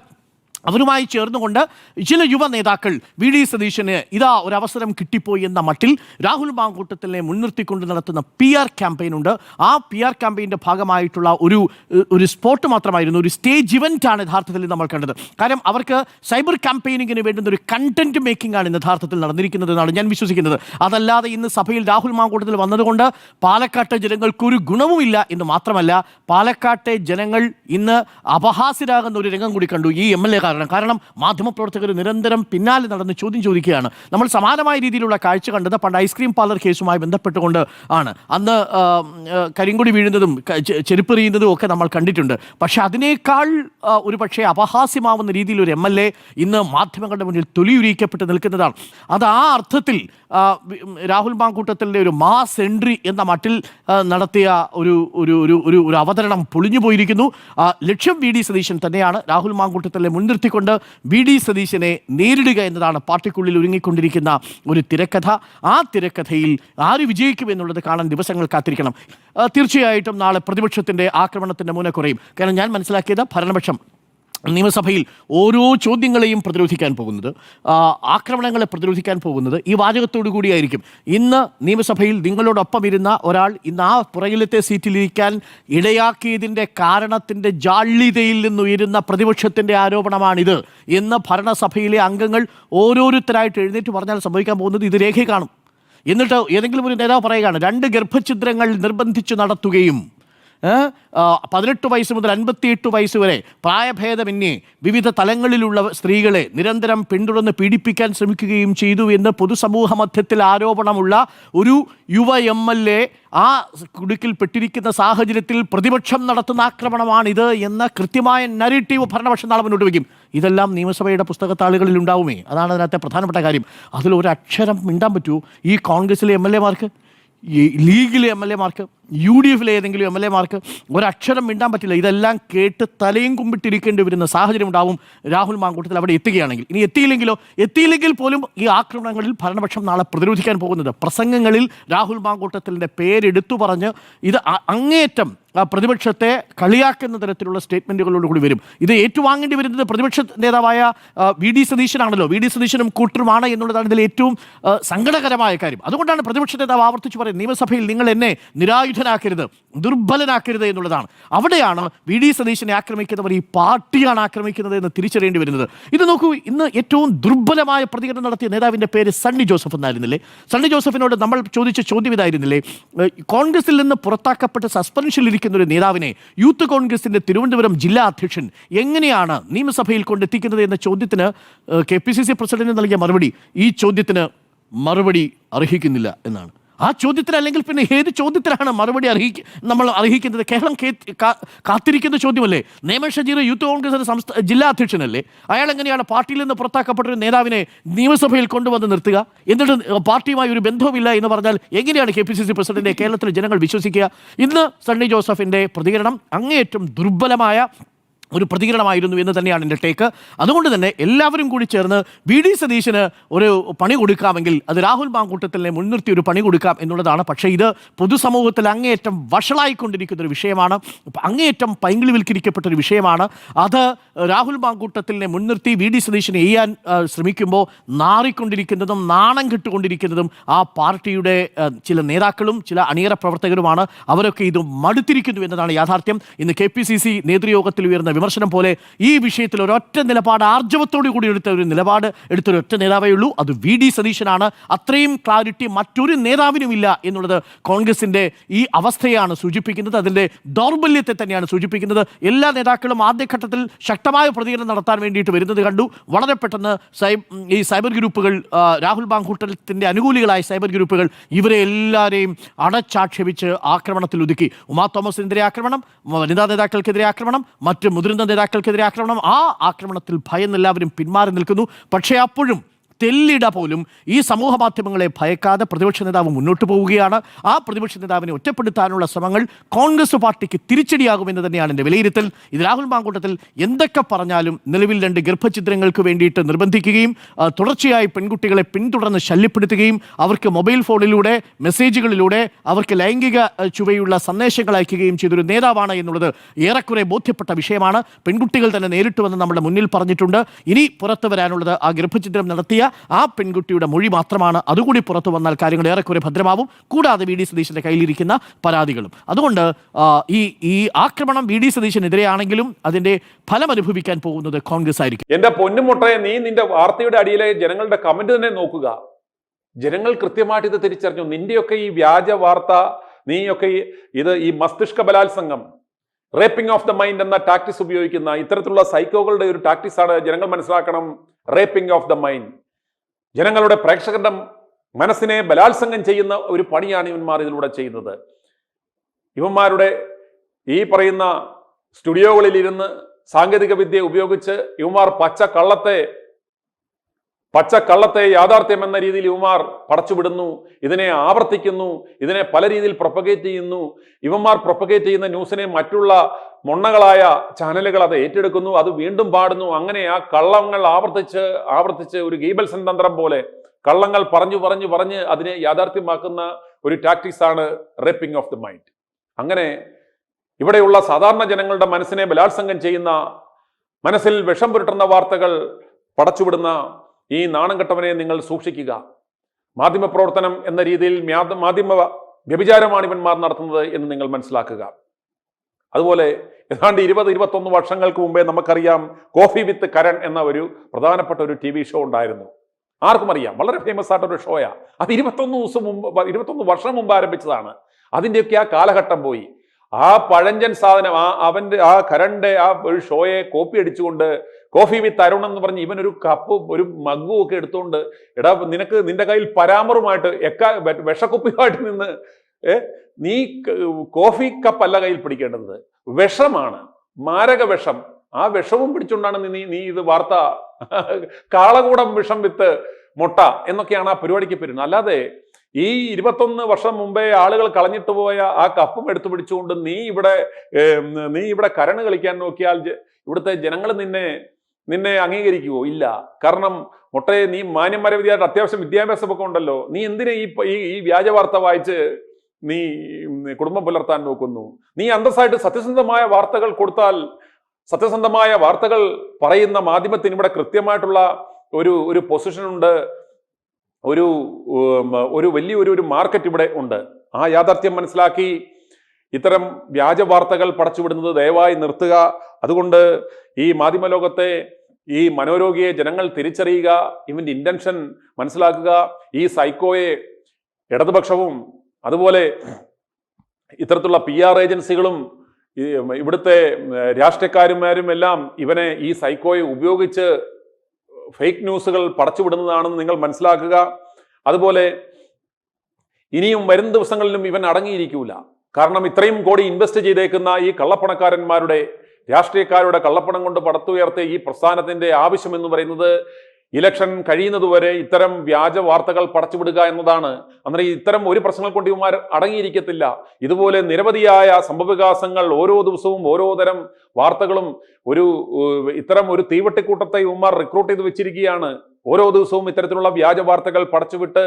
അവരുമായി ചേർന്നുകൊണ്ട് ചില യുവ നേതാക്കൾ VD സതീശന് ഇതാ ഒരു അവസരം കിട്ടിപ്പോയി എന്ന മട്ടിൽ രാഹുൽ മാങ്കൂട്ടത്തിലിനെ മുൻനിർത്തിക്കൊണ്ട് നടത്തുന്ന PR ക്യാമ്പയിൻ ഉണ്ട്. ആ PR ക്യാമ്പയിൻ്റെ ഭാഗമായിട്ടുള്ള ഒരു സ്പോട്ട് മാത്രമായിരുന്നു, ഒരു സ്റ്റേജ് ഇവൻ്റാണ് യഥാർത്ഥത്തിൽ നമ്മൾ കണ്ടത്. കാരണം അവർക്ക് സൈബർ ക്യാമ്പയിനിങ്ങിന് വേണ്ടുന്ന ഒരു കണ്ടന്റ് മേക്കിംഗ് ആണ് യഥാർത്ഥത്തിൽ നടന്നിരിക്കുന്നത് എന്നാണ് ഞാൻ വിശ്വസിക്കുന്നത്. അതല്ലാതെ ഇന്ന് സഭയിൽ രാഹുൽ മാങ്കൂട്ടത്തിൽ വന്നതുകൊണ്ട് പാലക്കാട്ടെ ജനങ്ങൾക്കൊരു ഗുണവുമില്ല എന്ന് മാത്രമല്ല, പാലക്കാട്ടെ ജനങ്ങൾ ഇന്ന് അപഹാസ്യരാകുന്ന ഒരു രംഗം കൂടി കണ്ടു ഈ MLA കാരണം മാധ്യമപ്രവർത്തകർ നിരന്തരം പിന്നാലെ നടന്ന് ചോദ്യം ചോദിക്കുകയാണ്. നമ്മൾ സമാനമായ രീതിയിലുള്ള കാഴ്ച കണ്ടത് പണ്ട് ഐസ്ക്രീം പാർലർ കേസുമായി ബന്ധപ്പെട്ടുകൊണ്ട് ആണ്. അന്ന് കരിങ്കൊടി വീഴുന്നതും ചെരുപ്പെറിയുന്നതും ഒക്കെ നമ്മൾ കണ്ടിട്ടുണ്ട്. പക്ഷെ അതിനേക്കാൾ ഒരു പക്ഷേ അപഹാസ്യമാവുന്ന രീതിയിൽ ഒരു MLA ഇന്ന് മാധ്യമങ്ങളുടെ മുന്നിൽ തൊലിയുരിക്കപ്പെട്ട് നിൽക്കുന്നതാണ്. അത് ആ അർത്ഥത്തിൽ രാഹുൽ മാങ്കൂട്ടത്തിൻ്റെ ഒരു മാസ് എൻട്രി എന്ന മട്ടിൽ നടത്തിയ ഒരു അവതരണം പൊളിഞ്ഞു പോയിരിക്കുന്നു. ലക്ഷ്യം VD സതീശൻ തന്നെയാണ്. രാഹുൽ മാങ്കൂട്ടത്തിലെ മുൻനിർത്തിക്കൊണ്ട് VD സതീശനെ നേരിടുക എന്നതാണ് പാർട്ടിക്കുള്ളിൽ ഒരുങ്ങിക്കൊണ്ടിരിക്കുന്ന ഒരു തിരക്കഥ. ആ തിരക്കഥയിൽ ആര് വിജയിക്കുമെന്നുള്ളത് കാണാൻ ദിവസങ്ങൾ കാത്തിരിക്കണം. തീർച്ചയായിട്ടും നാളെ പ്രതിപക്ഷത്തിൻ്റെ ആക്രമണത്തിൻ്റെ മുന കുറയും. കാരണം ഞാൻ മനസ്സിലാക്കിയത് ഭരണപക്ഷം നിയമസഭയിൽ ഓരോ ചോദ്യങ്ങളെയും പ്രതിരോധിക്കാൻ പോകുന്നത്, ആക്രമണങ്ങളെ പ്രതിരോധിക്കാൻ പോകുന്നത് ഈ വാചകത്തോടു കൂടിയായിരിക്കും. ഇന്ന് നിയമസഭയിൽ നിങ്ങളോടൊപ്പം ഇരുന്ന ഒരാൾ ഇന്ന് ആ പുറകിലത്തെ സീറ്റിലിരിക്കാൻ ഇടയാക്കിയതിൻ്റെ കാരണത്തിൻ്റെ ജാള്യതയിൽ നിന്നുയരുന്ന പ്രതിപക്ഷത്തിൻ്റെ ആരോപണമാണിത് എന്ന് ഭരണസഭയിലെ അംഗങ്ങൾ ഓരോരുത്തരായിട്ട് എഴുന്നേറ്റ് പറഞ്ഞാൽ സംഭവിക്കാൻ പോകുന്നത് ഇത് രേഖ കാണും. എന്നിട്ട് ഏതെങ്കിലും ഒരു നേതാവ് പറയുകയാണ് 2 ഗർഭഛിദ്രങ്ങൾ നിർബന്ധിച്ച് നടത്തുകയും 18 വയസ്സ് മുതൽ 58 വയസ്സ് വരെ പ്രായഭേദമന്യേ വിവിധ തലങ്ങളിലുള്ള സ്ത്രീകളെ നിരന്തരം പിന്തുടർന്ന് പീഡിപ്പിക്കാൻ ശ്രമിക്കുകയും ചെയ്തു എന്ന് പൊതുസമൂഹ മധ്യത്തിൽ ആരോപണമുള്ള ഒരു യുവ MLA ആ കുടുക്കിൽ പെട്ടിരിക്കുന്ന സാഹചര്യത്തിൽ പ്രതിപക്ഷം നടത്തുന്ന ആക്രമണമാണിത് എന്ന കൃത്യമായ നരേറ്റീവ് ഭരണപക്ഷം നാളെ മുന്നോട്ട് വയ്ക്കും. ഇതെല്ലാം നിയമസഭയുടെ പുസ്തകത്താളുകളിൽ ഉണ്ടാവുമേ. അതാണ് അതിനകത്തെ പ്രധാനപ്പെട്ട കാര്യം. അതിലൊരക്ഷരം മിണ്ടാൻ പറ്റൂ ഈ കോൺഗ്രസിലെ MLA മാർക്ക്, ഈ ലീഗിലെ MLA മാർക്ക്? UDF-ലെ ഏതെങ്കിലും MLA-മാർക്ക് ഒരക്ഷരം മിണ്ടാൻ പറ്റില്ല. ഇതെല്ലാം കേട്ട് തലയും കുമ്പിട്ടിരിക്കേണ്ടി വരുന്ന സാഹചര്യം ഉണ്ടാവും രാഹുൽ മാങ്കൂട്ടത്തിൽ അവിടെ എത്തുകയാണെങ്കിൽ. ഇനി എത്തിയില്ലെങ്കിൽ പോലും ഈ ആക്രമണങ്ങളിൽ ഭരണപക്ഷം നാളെ പ്രതിരോധിക്കാൻ പോകുന്നത് പ്രസംഗങ്ങളിൽ രാഹുൽ മാങ്കൂട്ടത്തിൻ്റെ പേരെടുത്തു പറഞ്ഞ് ഇത് അങ്ങേയറ്റം പ്രതിപക്ഷത്തെ കളിയാക്കുന്ന തരത്തിലുള്ള സ്റ്റേറ്റ്മെൻറ്റുകളോടുകൂടി വരും. ഇത് ഏറ്റുവാങ്ങേണ്ടി വരുന്നത് പ്രതിപക്ഷ നേതാവായ VD സതീശനാണല്ലോ. VD സതീശനും കൂട്ടരുമാണ് എന്നുള്ളതാണ് ഇതിൽ ഏറ്റവും സങ്കടകരമായ കാര്യം. അതുകൊണ്ടാണ് പ്രതിപക്ഷ നേതാവ് ആവർത്തിച്ച് പറയുന്നത്, നിയമസഭയിൽ നിങ്ങൾ എന്നെ നിരായുധനാക്കരുത്, ദുർബലനാക്കരുത് എന്നുള്ളതാണ്. അവിടെയാണ് VD സതീശനെ ആക്രമിക്കുന്നവർ ഈ പാർട്ടിയാണ് ആക്രമിക്കുന്നത് എന്ന് തിരിച്ചറിയേണ്ടി വരുന്നത്. ഇത് നോക്കൂ, ഇന്ന് ഏറ്റവും ദുർബലമായ പ്രതികരണം നടത്തിയ നേതാവിൻ്റെ പേര് സണ്ണി ജോസഫ് എന്നായിരുന്നില്ലേ? സണ്ണി ജോസഫിനോട് നമ്മൾ ചോദിച്ച ചോദ്യം ഇതായിരുന്നില്ലേ, കോൺഗ്രസിൽ നിന്ന് പുറത്താക്കപ്പെട്ട് സസ്പെൻഷനിൽ ഒരു നേതാവിനെ യൂത്ത് കോൺഗ്രസിന്റെ തിരുവനന്തപുരം ജില്ലാ അധ്യക്ഷൻ എങ്ങനെയാണ് നിയമസഭയിൽ കൊണ്ടെത്തിക്കുന്നത് എന്ന ചോദ്യത്തിന് KPCC പ്രസിഡന്റ് നൽകിയ മറുപടി ഈ ചോദ്യത്തിന് മറുപടി അർഹിക്കുന്നില്ല എന്നാണ്. ആ ചോദ്യത്തിന് അല്ലെങ്കിൽ പിന്നെ ഏത് ചോദ്യത്തിനാണ് മറുപടി നമ്മൾ അർഹിക്കുന്നത്? കേരളം കാത്തിരിക്കുന്ന ചോദ്യമല്ലേ? നേമം ഷജീർ യൂത്ത് കോൺഗ്രസിന്റെ ജില്ലാ അധ്യക്ഷനല്ലേ? അയാൾ എങ്ങനെയാണ് പാർട്ടിയിൽ നിന്ന് പുറത്താക്കപ്പെട്ട ഒരു നേതാവിനെ നിയമസഭയിൽ കൊണ്ടുവന്ന് നിർത്തുക? എന്നിട്ട് പാർട്ടിയുമായി ഒരു ബന്ധവുമില്ല എന്ന് പറഞ്ഞാൽ എങ്ങനെയാണ് KPCC പ്രസിഡന്റിനെ കേരളത്തിലെ ജനങ്ങൾ വിശ്വസിക്കുക? ഇന്ന് സണ്ണി ജോസഫിന്റെ പ്രതികരണം അങ്ങേയറ്റം ദുർബലമായ ഒരു പ്രതികരണമായിരുന്നു എന്ന് തന്നെയാണ് എൻ്റെ ടേക്ക്. അതുകൊണ്ട് തന്നെ എല്ലാവരും കൂടി ചേർന്ന് VD സതീശന് ഒരു പണി കൊടുക്കാമെങ്കിൽ അത് രാഹുൽ മാങ്കൂട്ടത്തിനെ മുൻനിർത്തി ഒരു പണി കൊടുക്കാം എന്നുള്ളതാണ്. പക്ഷേ ഇത് പൊതുസമൂഹത്തിൽ അങ്ങേയറ്റം വഷളായിക്കൊണ്ടിരിക്കുന്ന ഒരു വിഷയമാണ്, അങ്ങേയറ്റം പൈങ്കിളിവൽക്കരിക്കപ്പെട്ട ഒരു വിഷയമാണ്. അത് രാഹുൽ മാങ്കൂട്ടത്തിനെ മുൻനിർത്തി VD സതീശനെ ചെയ്യാൻ ശ്രമിക്കുമ്പോൾ നാറിക്കൊണ്ടിരിക്കുന്നതും നാണം കെട്ടുകൊണ്ടിരിക്കുന്നതും ആ പാർട്ടിയുടെ ചില നേതാക്കളും ചില അണിയറ പ്രവർത്തകരുമാണ്. അവരൊക്കെ ഇത് മടുത്തിരിക്കുന്നു എന്നതാണ് യാഥാർത്ഥ്യം. ഇന്ന് KPCC നേതൃയോഗത്തിൽ ഉയർന്ന വിമർശനം പോലെ ഈ വിഷയത്തിൽ ഒരൊറ്റ നിലപാട് ആർജവത്തോടു കൂടി എടുത്തൊരൊറ്റ നേതാവേ ഉള്ളൂ, അത് VD സതീശനാണ്. അത്രയും ക്ലാരിറ്റി മറ്റൊരു നേതാവിനുമില്ല എന്നുള്ളത് കോൺഗ്രസിൻ്റെ ഈ അവസ്ഥയാണ് സൂചിപ്പിക്കുന്നത്, അതിൻ്റെ ദൗർബല്യത്തെ തന്നെയാണ് സൂചിപ്പിക്കുന്നത്. എല്ലാ നേതാക്കളും ആദ്യഘട്ടത്തിൽ ശക്തമായ പ്രതികരണം നടത്താൻ വേണ്ടിയിട്ട് വരുന്നത് കണ്ടു. വളരെ പെട്ടെന്ന് ഈ സൈബർ ഗ്രൂപ്പുകൾ, രാഹുൽ മാങ്കൂട്ടത്തിൻ്റെ അനുകൂലികളായ സൈബർ ഗ്രൂപ്പുകൾ ഇവരെ എല്ലാവരെയും അടച്ചാക്ഷേപിച്ച് ആക്രമണത്തിൽ ഒതുക്കി. ഉമാ തോമസിനെതിരെ ആക്രമണം, വനിതാ നേതാക്കൾക്കെതിരെ ആക്രമണം, മറ്റ് മുതിർന്ന നേതാക്കൾക്കെതിരെ ആക്രമണം. ആ ആക്രമണത്തിൽ ഭയന്ന് എല്ലാവരും പിന്മാറി നിൽക്കുന്നു. പക്ഷേ അപ്പോഴും തെല്ലിട പോലും ഈ സമൂഹ മാധ്യമങ്ങളെ ഭയക്കാതെ പ്രതിപക്ഷ നേതാവ് മുന്നോട്ട് പോവുകയാണ്. ആ പ്രതിപക്ഷ നേതാവിനെ ഒറ്റപ്പെടുത്താനുള്ള ശ്രമങ്ങൾ കോൺഗ്രസ് പാർട്ടിക്ക് തിരിച്ചടിയാകുമെന്ന് തന്നെയാണ് എൻ്റെ വിലയിരുത്തൽ. ഇത് രാഹുൽ മാങ്കൂട്ടത്തിൽ എന്തൊക്കെ പറഞ്ഞാലും നിലവിൽ 2 ഗർഭഛിദ്രങ്ങൾക്ക് വേണ്ടിയിട്ട് നിർബന്ധിക്കുകയും തുടർച്ചയായി പെൺകുട്ടികളെ പിന്തുടർന്ന് ശല്യപ്പെടുത്തുകയും അവർക്ക് മൊബൈൽ ഫോണിലൂടെ മെസ്സേജുകളിലൂടെ അവർക്ക് ലൈംഗിക ചുവയുള്ള സന്ദേശങ്ങൾ അയക്കുകയും ചെയ്തൊരു നേതാവാണ് എന്നുള്ളത് ഏറെക്കുറെ ബോധ്യപ്പെട്ട വിഷയമാണ്. പെൺകുട്ടികൾ തന്നെ നേരിട്ട് വന്ന് നമ്മുടെ മുന്നിൽ പറഞ്ഞിട്ടുണ്ട്. ഇനി പുറത്തു വരാനുള്ളത് ആ ഗർഭഛിദ്രം നടത്തിയ ആ പെൺകുട്ടിയുടെ മൊഴി മാത്രമാണ്. അതുകൂടി പുറത്തു വന്നാൽ കാര്യങ്ങൾ ഏറെക്കുറെ ഭദ്രമാവും. കൂടാതെ VD സതീശന്റെ കയ്യിലിരിക്കുന്ന പരാതികളും. അതുകൊണ്ട് ഈ ആക്രമണം VD സതീശനെതിരെയാണെങ്കിലും അതിന്റെ ഫലം അനുഭവിക്കാൻ പോകുന്നത് കോൺഗ്രസ് ആയിരിക്കും. എന്റെ പൊന്നുമുട്ടയെ, നീ നിന്റെ വാർത്തയുടെ അടിയിലെ ജനങ്ങളുടെ കമന്റ് തന്നെ നോക്കുക. ജനങ്ങൾ കൃത്യമായിട്ട് ഇത് തിരിച്ചറിഞ്ഞു. നിന്റെയൊക്കെ ഈ വ്യാജ വാർത്ത, നീയൊക്കെ ഈ മസ്തിഷ്ക ബലാത്സംഗം, റേപ്പിംഗ് ഓഫ് ദ മൈൻഡ് എന്ന ടാക്ടിക്സ് ഉപയോഗിക്കുന്ന ഇത്തരത്തിലുള്ള സൈക്കോകളുടെ ഒരു ടാക്ടിക്സാണ്. ജനങ്ങൾ മനസ്സിലാക്കണം, റേപ്പിംഗ് ഓഫ് ദ മൈൻഡ്. ജനങ്ങളുടെ പ്രേക്ഷകരുടെ മനസ്സിനെ ബലാത്സംഗം ചെയ്യുന്ന ഒരു പണിയാണ് ഇവന്മാർ ഇതിലൂടെ ചെയ്യുന്നത്. ഇവന്മാരുടെ ഈ പറയുന്ന സ്റ്റുഡിയോകളിലിരുന്ന് സാങ്കേതിക വിദ്യ ഉപയോഗിച്ച് ഇവന്മാർ പച്ചക്കള്ളത്തെ യാഥാർത്ഥ്യം എന്ന രീതിയിൽ ഇവന്മാർ പടച്ചുവിടുന്നു, ഇതിനെ ആവർത്തിക്കുന്നു, ഇതിനെ പല രീതിയിൽ പ്രൊപ്പഗേറ്റ് ചെയ്യുന്നു. ഇവന്മാർ പ്രൊപ്പഗേറ്റ് ചെയ്യുന്ന ന്യൂസിനെ മറ്റുള്ള മൊണ്ണകളായ ചാനലുകൾ അത് ഏറ്റെടുക്കുന്നു, അത് വീണ്ടും പാടുന്നു. അങ്ങനെ ആ കള്ളങ്ങൾ ആവർത്തിച്ച് ഒരു ഗീബൽസൺ തന്ത്രം പോലെ കള്ളങ്ങൾ പറഞ്ഞ് അതിനെ യാഥാർത്ഥ്യമാക്കുന്ന ഒരു ടാക്ടിക്സ് ആണ് റേപ്പിംഗ് ഓഫ് ദ മൈൻഡ്. അങ്ങനെ ഇവിടെയുള്ള സാധാരണ ജനങ്ങളുടെ മനസ്സിനെ ബലാത്സംഗം ചെയ്യുന്ന, മനസ്സിൽ വിഷം പുരട്ടുന്ന വാർത്തകൾ പടച്ചുവിടുന്ന ഈ നാണം കെട്ടവനെ നിങ്ങൾ സൂക്ഷിക്കുക. മാധ്യമപ്രവർത്തനം എന്ന രീതിയിൽ മാധ്യമ വ്യഭിചാരമാണ് ഇവന്മാർ നടത്തുന്നത് എന്ന് നിങ്ങൾ മനസ്സിലാക്കുക. അതുപോലെ ഏതാണ്ട് 20-21 വർഷങ്ങൾക്ക് മുമ്പേ നമുക്കറിയാം കോഫി വിത്ത് കരൺ എന്ന ഒരു പ്രധാനപ്പെട്ട ഒരു TV ഷോ ഉണ്ടായിരുന്നു. ആർക്കും അറിയാം, വളരെ ഫേമസ് ആയിട്ടൊരു ഷോയാ. അത് 21 വർഷം മുമ്പ് ആരംഭിച്ചതാണ്. അതിൻ്റെയൊക്കെ ആ കാലഘട്ടം പോയി. ആ പഴഞ്ചൻ സാധനം, ആ കരണിന്റെ ആ ഒരു ഷോയെ കോപ്പി അടിച്ചുകൊണ്ട് കോഫി വിത്ത് അരുൺ എന്ന് പറഞ്ഞ് ഇവൻ ഒരു കപ്പും ഒരു മഗ്ഗും ഒക്കെ എടുത്തുകൊണ്ട്, എടാ നിന്റെ കയ്യിൽ പരാമറുമായിട്ട് വിഷക്കുപ്പിയുമായിട്ട് നിന്ന്, നീ കോഫി കപ്പല്ല കയ്യിൽ പിടിക്കേണ്ടത്, വിഷമാണ്, മാരക വിഷം. ആ വിഷവും പിടിച്ചുകൊണ്ടാണ് നീ ഇത് വാർത്ത, കാളകൂടം വിഷം വിത്ത് മുട്ട എന്നൊക്കെയാണ് ആ പരിപാടിക്ക് പേരുന്നത്. അല്ലാതെ ഈ 21 വർഷം മുമ്പേ ആളുകൾ കളഞ്ഞിട്ട് പോയ ആ കപ്പും എടുത്തു പിടിച്ചുകൊണ്ട് നീ ഇവിടെ കരണ് കളിക്കാൻ നോക്കിയാൽ ഇവിടുത്തെ ജനങ്ങൾ നിന്നെ അംഗീകരിക്കുവോ? ഇല്ല. കാരണം മൊട്ടയെ നീ മാന്യന്മാരവിധിയായിട്ട് അത്യാവശ്യം വിദ്യാഭ്യാസമൊക്കെ ഉണ്ടല്ലോ, നീ എന്തിനാ ഈ വ്യാജ വാർത്ത വായിച്ച് നീ കുടുംബം പുലർത്താൻ നോക്കുന്നു? നീ അന്തസ്സായിട്ട് സത്യസന്ധമായ വാർത്തകൾ കൊടുത്താൽ, സത്യസന്ധമായ വാർത്തകൾ പറയുന്ന മാധ്യമത്തിന് ഇവിടെ കൃത്യമായിട്ടുള്ള ഒരു പൊസിഷൻ ഉണ്ട്, ഒരു വലിയൊരു മാർക്കറ്റ് ഇവിടെ ഉണ്ട്. ആ യാഥാർത്ഥ്യം മനസ്സിലാക്കി ഇത്തരം വ്യാജ വാർത്തകൾ പടച്ചുവിടുന്നത് ദയവായി നിർത്തുക. അതുകൊണ്ട് ഈ മാധ്യമലോകത്തെ ഈ മനോരോഗിയെ ജനങ്ങൾ തിരിച്ചറിയുക, ഇവന്റെ ഇന്റൻഷൻ മനസ്സിലാക്കുക. ഈ സൈക്കോയെ ഇടതുപക്ഷവും അതുപോലെ ഇത്തരത്തിലുള്ള PR ഏജൻസികളും ഇവിടുത്തെ രാഷ്ട്രീയക്കാരുമാരും എല്ലാം ഇവനെ, ഈ സൈക്കോയെ ഉപയോഗിച്ച് ഫേക്ക് ന്യൂസുകൾ പടച്ചുവിടുന്നതാണെന്ന് നിങ്ങൾ മനസ്സിലാക്കുക. അതുപോലെ ഇനിയും വരും ദിവസങ്ങളിലും ഇവൻ അടങ്ങിയിരിക്കൂല. കാരണം ഇത്രയും കോടി ഇൻവെസ്റ്റ് ചെയ്തേക്കുന്ന ഈ കള്ളപ്പണക്കാരന്മാരുടെ, രാഷ്ട്രീയക്കാരുടെ കള്ളപ്പണം കൊണ്ട് പടുത്തുയർത്തിയ ഈ പ്രസ്ഥാനത്തിന്റെ ആവശ്യം എന്ന് പറയുന്നത് ഇലക്ഷൻ കഴിയുന്നതുവരെ ഇത്തരം വ്യാജ വാർത്തകൾ പടച്ചുവിടുക എന്നതാണ്. അന്നേരം ഇത്തരം ഒരു പ്രശ്നങ്ങൾ കൊണ്ട് ഇവന്മാർ അടങ്ങിയിരിക്കത്തില്ല. ഇതുപോലെ നിരവധിയായ സംഭവവികാസങ്ങൾ ഓരോ ദിവസവും ഓരോ തരം വാർത്തകളും ഇത്തരം ഒരു തീവട്ടിക്കൂട്ടത്തെ ഇവന്മാർ റിക്രൂട്ട് ചെയ്ത് വെച്ചിരിക്കുകയാണ്. ഓരോ ദിവസവും ഇത്തരത്തിലുള്ള വ്യാജ വാർത്തകൾ പടച്ചുവിട്ട്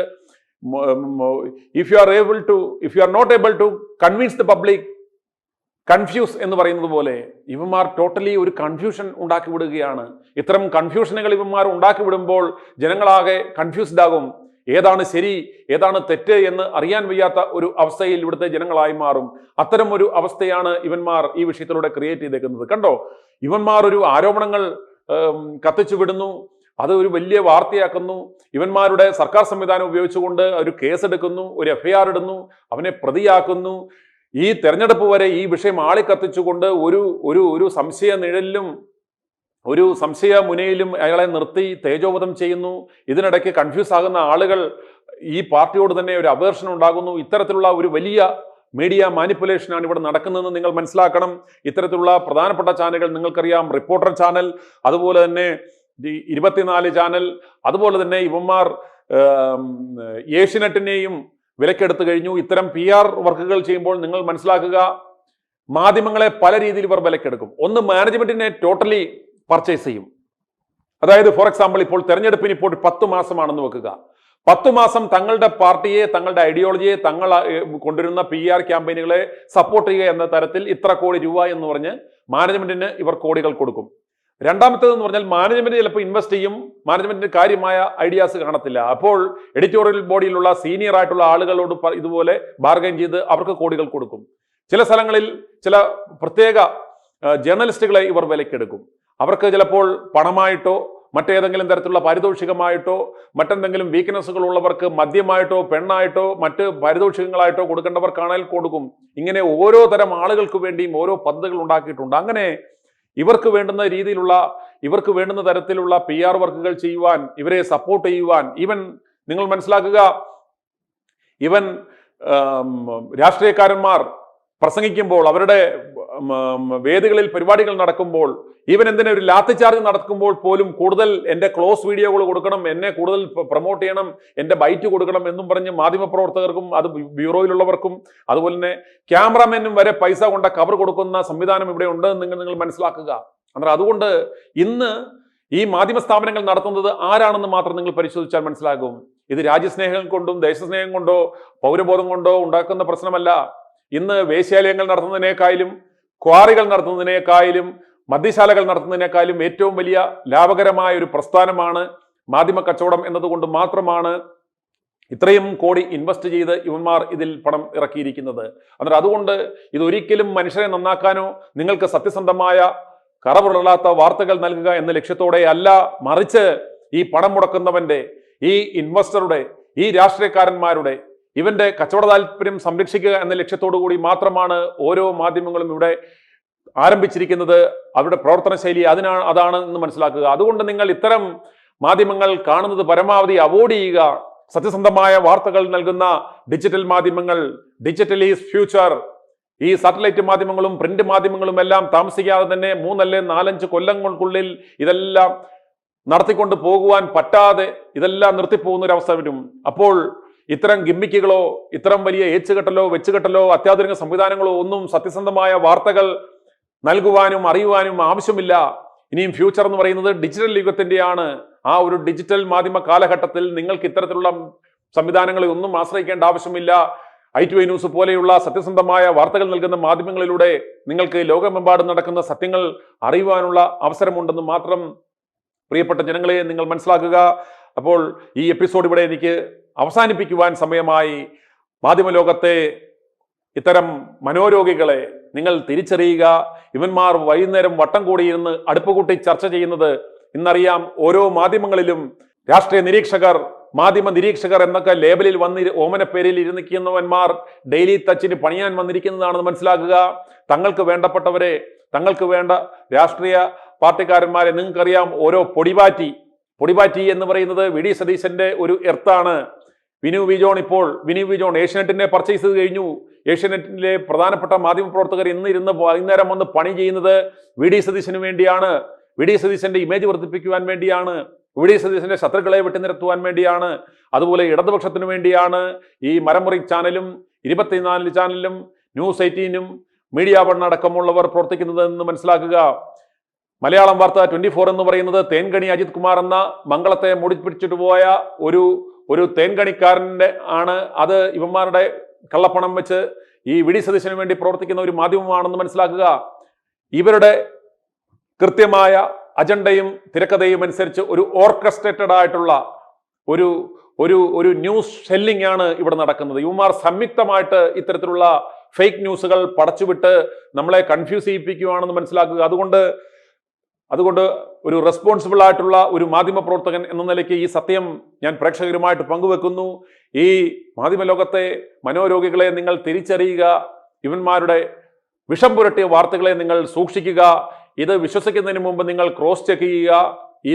if you are not able to convince the public, confuse എന്ന് പറയുന്നത് പോലെ ഇവന്മാർ ടോട്ടലി ഒരു കൺഫ്യൂഷൻ ഉണ്ടാക്കി വിടുകയാണ്. ഇത്തരം കൺഫ്യൂഷനുകൾ ഇവന്മാർ ഉണ്ടാക്കി വിടുമ്പോൾ ജനങ്ങളാകെ കൺഫ്യൂസ്ഡ് ആകും. ഏതാണ് ശരി ഏതാണ് തെറ്റ് എന്ന് അറിയാൻ വയ്യാത്ത ഒരു അവസ്ഥയിൽ ഇവിടുത്തെ ജനങ്ങളായി മാറും. അത്തരം ഒരു അവസ്ഥയാണ് ഇവന്മാർ ഈ വിഷയത്തിലൂടെ ക്രിയേറ്റ് ചെയ്തേക്കുന്നത്. കണ്ടോ, ഇവന്മാർ ഒരു ആരോപണങ്ങൾ കത്തിച്ചു വിടുന്നു, അത് ഒരു വലിയ വാർത്തയാക്കുന്നു. ഇവന്മാരുടെ സർക്കാർ സംവിധാനം ഉപയോഗിച്ചുകൊണ്ട് ഒരു കേസെടുക്കുന്നു, ഒരു FIR ഇടുന്നു, അവനെ പ്രതിയാക്കുന്നു. ഈ തെരഞ്ഞെടുപ്പ് വരെ ഈ വിഷയം ആളിക്കത്തിച്ചുകൊണ്ട് ഒരു സംശയ നിഴലിലും ഒരു സംശയ മുനയിലും അയാളെ നിർത്തി തേജോവധം ചെയ്യുന്നു. ഇതിനിടയ്ക്ക് കൺഫ്യൂസ് ആകുന്ന ആളുകൾ ഈ പാർട്ടിയോട് തന്നെ ഒരു അവേർഷൻ ഉണ്ടാകുന്നു. ഇത്തരത്തിലുള്ള ഒരു വലിയ മീഡിയ മാനിപ്പുലേഷനാണ് ഇവിടെ നടക്കുന്നതെന്ന് നിങ്ങൾ മനസ്സിലാക്കണം. ഇത്തരത്തിലുള്ള പ്രധാനപ്പെട്ട ചാനലുകൾ നിങ്ങൾക്കറിയാം, റിപ്പോർട്ടർ ചാനൽ, അതുപോലെ തന്നെ 24 ചാനൽ, അതുപോലെ തന്നെ ഇവന്മാർ ഏഷ്യനെറ്റിനെയും വിലക്കെടുത്തു കഴിഞ്ഞു. ഇത്തരം PR വർക്കുകൾ ചെയ്യുമ്പോൾ നിങ്ങൾ മനസ്സിലാക്കുക, മാധ്യമങ്ങളെ പല രീതിയിൽ ഇവർ വിലക്കെടുക്കും. ഒന്ന്, മാനേജ്മെന്റിനെ ടോട്ടലി പർച്ചേസ് ചെയ്യും. അതായത് ഫോർ എക്സാമ്പിൾ, ഇപ്പോൾ തെരഞ്ഞെടുപ്പിന് ഇപ്പോൾ 10 മാസമാണെന്ന് വെക്കുക. 10 മാസം തങ്ങളുടെ പാർട്ടിയെ, തങ്ങളുടെ ഐഡിയോളജിയെ, തങ്ങൾ കൊണ്ടുവരുന്ന PR ക്യാമ്പയിനുകളെ സപ്പോർട്ട് ചെയ്യുക എന്ന തരത്തിൽ ഇത്ര കോടി രൂപ എന്ന് പറഞ്ഞ് മാനേജ്മെന്റിന് ഇവർ കോടികൾ കൊടുക്കും. രണ്ടാമത്തേതെന്ന് പറഞ്ഞാൽ മാനേജ്മെന്റ് ചിലപ്പോൾ ഇൻവെസ്റ്റ് ചെയ്യും, മാനേജ്മെന്റിന് കാര്യമായ ഐഡിയാസ് കാണത്തില്ല. അപ്പോൾ എഡിറ്റോറിയൽ ബോഡിയിലുള്ള സീനിയർ ആയിട്ടുള്ള ആളുകളോട് ഇതുപോലെ ബാർഗൈൻ ചെയ്ത് അവർക്ക് കോടികൾ കൊടുക്കും. ചില സ്ഥലങ്ങളിൽ ചില പ്രത്യേക ജേർണലിസ്റ്റുകളെ ഇവർ വിലക്കെടുക്കും. അവർക്ക് ചിലപ്പോൾ പണമായിട്ടോ മറ്റേതെങ്കിലും തരത്തിലുള്ള പാരിതോഷികമായിട്ടോ മറ്റെന്തെങ്കിലും വീക്ക്നെസ്സുകൾ ഉള്ളവർക്ക് മദ്യമായിട്ടോ പെണ്ണായിട്ടോ മറ്റ് പാരിതോഷികങ്ങളായിട്ടോ കൊടുക്കേണ്ടവർക്കാണെങ്കിൽ കൊടുക്കും. ഇങ്ങനെ ഓരോ തരം ആളുകൾക്ക് വേണ്ടിയും ഓരോ പദ്ധതികൾ ഉണ്ടാക്കിയിട്ടുണ്ട്. അങ്ങനെ ഇവർക്ക് വേണ്ടുന്ന രീതിയിലുള്ള, ഇവർക്ക് വേണ്ടുന്ന തരത്തിലുള്ള PR വർക്കുകൾ ചെയ്യുവാൻ, ഇവരെ സപ്പോർട്ട് ചെയ്യുവാൻ, ഇവൻ നിങ്ങൾ മനസ്സിലാക്കുക, ഇവൻ രാഷ്ട്രീയക്കാരന്മാർ പ്രസംഗിക്കുമ്പോൾ, അവരുടെ വേദികളിൽ പരിപാടികൾ നടക്കുമ്പോൾ, ഈവൻ എന്തിനാ ഒരു ലാത്തി ചാർജ് നടക്കുമ്പോൾ പോലും കൂടുതൽ എൻ്റെ ക്ലോസ് വീഡിയോകൾ കൊടുക്കണം, എന്നെ കൂടുതൽ പ്രൊമോട്ട് ചെയ്യണം, എൻ്റെ ബൈറ്റ് കൊടുക്കണം എന്നും പറഞ്ഞ് മാധ്യമപ്രവർത്തകർക്കും അത് ബ്യൂറോയിലുള്ളവർക്കും അതുപോലെ തന്നെ ക്യാമറാമാനും വരെ പൈസ കൊണ്ട കവർ കൊടുക്കുന്ന സംവിധാനം ഇവിടെ ഉണ്ട് നിങ്ങൾ മനസ്സിലാക്കുക. അന്നേരം അതുകൊണ്ട് ഇന്ന് ഈ മാധ്യമ സ്ഥാപനങ്ങൾ നടത്തുന്നത് ആരാണെന്ന് മാത്രം നിങ്ങൾ പരിശോധിച്ചാൽ മനസ്സിലാകും. ഇത് രാജ്യസ്നേഹം കൊണ്ടും ദേശസ്നേഹം കൊണ്ടോ പൗരബോധം കൊണ്ടോ ഉണ്ടാക്കുന്ന പ്രശ്നമല്ല. ഇന്ന് വേശ്യാലയങ്ങൾ നടത്തുന്നതിനേക്കാളും, ക്വാറികൾ നടത്തുന്നതിനേക്കാളും, മദ്യശാലകൾ നടത്തുന്നതിനേക്കാളും ഏറ്റവും വലിയ ലാഭകരമായ ഒരു പ്രസ്ഥാനമാണ് മാധ്യമ കച്ചവടം എന്നതുകൊണ്ട് മാത്രമാണ് ഇത്രയും കോടി ഇൻവെസ്റ്റ് ചെയ്ത് ഇവന്മാർ ഇതിൽ പണം ഇറക്കിയിരിക്കുന്നത്. അന്നേരം അതുകൊണ്ട് ഇതൊരിക്കലും മനുഷ്യരെ നന്നാക്കാനോ നിങ്ങൾക്ക് സത്യസന്ധമായ കറപുരളാത്ത വാർത്തകൾ നൽകുക എന്ന ലക്ഷ്യത്തോടെ അല്ല, മറിച്ച് ഈ പണം മുടക്കുന്നവന്റെ, ഈ ഇൻവെസ്റ്ററുടെ, ഈ രാഷ്ട്രീയക്കാരന്മാരുടെ, ഇവന്റെ കച്ചവട താല്പര്യം സംരക്ഷിക്കുക എന്ന ലക്ഷ്യത്തോടു കൂടി മാത്രമാണ് ഓരോ മാധ്യമങ്ങളും ഇവിടെ ആരംഭിച്ചിരിക്കുന്നത്. അവരുടെ പ്രവർത്തന ശൈലി അതാണ് എന്ന് മനസ്സിലാക്കുക. അതുകൊണ്ട് നിങ്ങൾ ഇത്തരം മാധ്യമങ്ങൾ കാണുന്നത് പരമാവധി അവോയ്ഡ് ചെയ്യുക. സത്യസന്ധമായ വാർത്തകൾ നൽകുന്ന ഡിജിറ്റൽ മാധ്യമങ്ങൾ, ഡിജിറ്റൽ ഈസ് ഫ്യൂച്ചർ. ഈ സാറ്റലൈറ്റ് മാധ്യമങ്ങളും പ്രിന്റ് മാധ്യമങ്ങളും എല്ലാം താമസിക്കാതെ തന്നെ 3 അല്ലെങ്കിൽ 4-5 കൊല്ലങ്ങൾക്കുള്ളിൽ ഇതെല്ലാം നടത്തിക്കൊണ്ട് പോകുവാൻ പറ്റാതെ ഇതെല്ലാം നിർത്തിപ്പോകുന്ന ഒരു അവസ്ഥ വരും. അപ്പോൾ ഇത്തരം ഗിമ്മിക്കുകളോ ഇത്തരം വലിയ ഏച്ചുകെട്ടലോ വെച്ചുകെട്ടലോ അത്യാധുനിക സംവിധാനങ്ങളോ ഒന്നും സത്യസന്ധമായ വാർത്തകൾ നൽകുവാനും അറിയുവാനും ആവശ്യമില്ല. ഇനിയും ഫ്യൂച്ചർ എന്ന് പറയുന്നത് ഡിജിറ്റൽ യുഗത്തിന്റെയാണ്. ആ ഒരു ഡിജിറ്റൽ മാധ്യമ കാലഘട്ടത്തിൽ നിങ്ങൾക്ക് ഇത്തരത്തിലുള്ള സംവിധാനങ്ങളെ ഒന്നും ആശ്രയിക്കേണ്ട ആവശ്യമില്ല. i2i ന്യൂസ് പോലെയുള്ള സത്യസന്ധമായ വാർത്തകൾ നൽകുന്ന മാധ്യമങ്ങളിലൂടെ നിങ്ങൾക്ക് ലോകമെമ്പാടും നടക്കുന്ന സത്യങ്ങൾ അറിയുവാനുള്ള അവസരമുണ്ടെന്ന് മാത്രം പ്രിയപ്പെട്ട ജനങ്ങളെ നിങ്ങൾ മനസ്സിലാക്കുക. അപ്പോൾ ഈ എപ്പിസോഡ് ഇവിടെ എനിക്ക് അവസാനിപ്പിക്കുവാൻ സമയമായി. മാധ്യമലോകത്തെ ഇത്തരം മനോരോഗികളെ നിങ്ങൾ തിരിച്ചറിയുക. ഇവന്മാർ വൈകുന്നേരം വട്ടം കൂടിയിരുന്ന് അടുപ്പുകൂട്ടി ചർച്ച ചെയ്യുന്നത് ഇന്നറിയാം. ഓരോ മാധ്യമങ്ങളിലും രാഷ്ട്രീയ നിരീക്ഷകർ, മാധ്യമ നിരീക്ഷകർ എന്നൊക്കെ ലേബലിൽ ഓമന പേരിൽ ഇരുന്നിരിക്കുന്നവന്മാർ ഡെയിലി ടച്ചിന് പണിയാൻ വന്നിരിക്കുന്നതാണെന്ന് മനസ്സിലാക്കുക. തങ്ങൾക്ക് വേണ്ടപ്പെട്ടവരെ, തങ്ങൾക്ക് വേണ്ട രാഷ്ട്രീയ പാർട്ടിക്കാരന്മാരെ നിങ്ങൾക്കറിയാം. ഓരോ പൊടിപാറ്റി എന്ന് പറയുന്നത് വി ഡി സതീശന്റെ ഒരു എർത്താണ്. വിനു വി ജോൺ ഏഷ്യാനെറ്റിനെ പർച്ചേസ് ചെയ്ത് കഴിഞ്ഞു. ഏഷ്യാനെറ്റിലെ പ്രധാനപ്പെട്ട മാധ്യമപ്രവർത്തകർ ഇന്ന് ഇരുന്ന് വൈകുന്നേരം വന്ന് പണി ചെയ്യുന്നത് വി ഡി സതീശന് വേണ്ടിയാണ്. വി ഡി സതീശന്റെ ഇമേജ് വർദ്ധിപ്പിക്കുവാൻ വേണ്ടിയാണ്. വി ഡി സതീശന്റെ ശത്രുക്കളെ വെട്ടിനിരത്തുവാൻ വേണ്ടിയാണ്. അതുപോലെ ഇടതുപക്ഷത്തിന് വേണ്ടിയാണ് ഈ മരമുറി ചാനലും 24 ചാനലിലും ന്യൂസ് 18 മീഡിയ വൺ അടക്കമുള്ളവർ പ്രവർത്തിക്കുന്നത് എന്ന് മനസ്സിലാക്കുക. മലയാളം വാർത്ത 24 എന്ന് പറയുന്നത് തേൻകണി അജിത് കുമാർ എന്ന മംഗളത്തെ മുടിപ്പിടിച്ചിട്ട് പോയ ഒരു തേൻകണിക്കാരൻ്റെ ആണ്. അത് ഇവന്മാരുടെ കള്ളപ്പണം വെച്ച് ഈ വി ഡി സതീശന് വേണ്ടി പ്രവർത്തിക്കുന്ന ഒരു മാധ്യമമാണെന്ന് മനസ്സിലാക്കുക. ഇവരുടെ കൃത്യമായ അജണ്ടയും തിരക്കഥയും അനുസരിച്ച് ഒരു ഓർക്കസ്ട്രേറ്റഡ് ആയിട്ടുള്ള ഒരു ന്യൂസ് ഷെല്ലിംഗ് ആണ് ഇവിടെ നടക്കുന്നത്. ഇവന്മാർ സംയുക്തമായിട്ട് ഇത്തരത്തിലുള്ള ഫേക്ക് ന്യൂസുകൾ പടച്ചുവിട്ട് നമ്മളെ കൺഫ്യൂസ് ചെയ്യിപ്പിക്കുകയാണെന്ന് മനസ്സിലാക്കുക. അതുകൊണ്ട് ഒരു റെസ്പോൺസിബിൾ ആയിട്ടുള്ള ഒരു മാധ്യമ പ്രവർത്തകൻ എന്ന നിലയ്ക്ക് ഈ സത്യം ഞാൻ പ്രേക്ഷകരുമായിട്ട് പങ്കുവെക്കുന്നു. ഈ മാധ്യമലോകത്തെ മനോരോഗികളെ നിങ്ങൾ തിരിച്ചറിയുക. ഇവന്മാരുടെ വിഷം പുരട്ടിയ വാർത്തകളെ നിങ്ങൾ സൂക്ഷിക്കുക. ഇത് വിശ്വസിക്കുന്നതിന് മുമ്പ് നിങ്ങൾ ക്രോസ് ചെക്ക് ചെയ്യുക.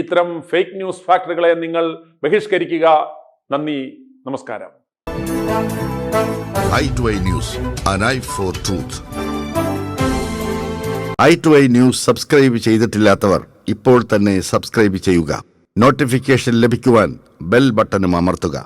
ഇത്തരം ഫേക്ക് ന്യൂസ് ഫാക്ടറികളെ നിങ്ങൾ ബഹിഷ്കരിക്കുക. നന്ദി, നമസ്കാരം. i2i News, an eye for truth. i2i news subscribe ചെയ്തിട്ടില്ലാത്തവർ ഇപ്പോൾ തന്നെ സബ്സ്ക്രൈബ് ചെയ്യുക. നോട്ടിഫിക്കേഷൻ ലഭിക്കുവാൻ ബെൽ ബട്ടണും അമർത്തുക.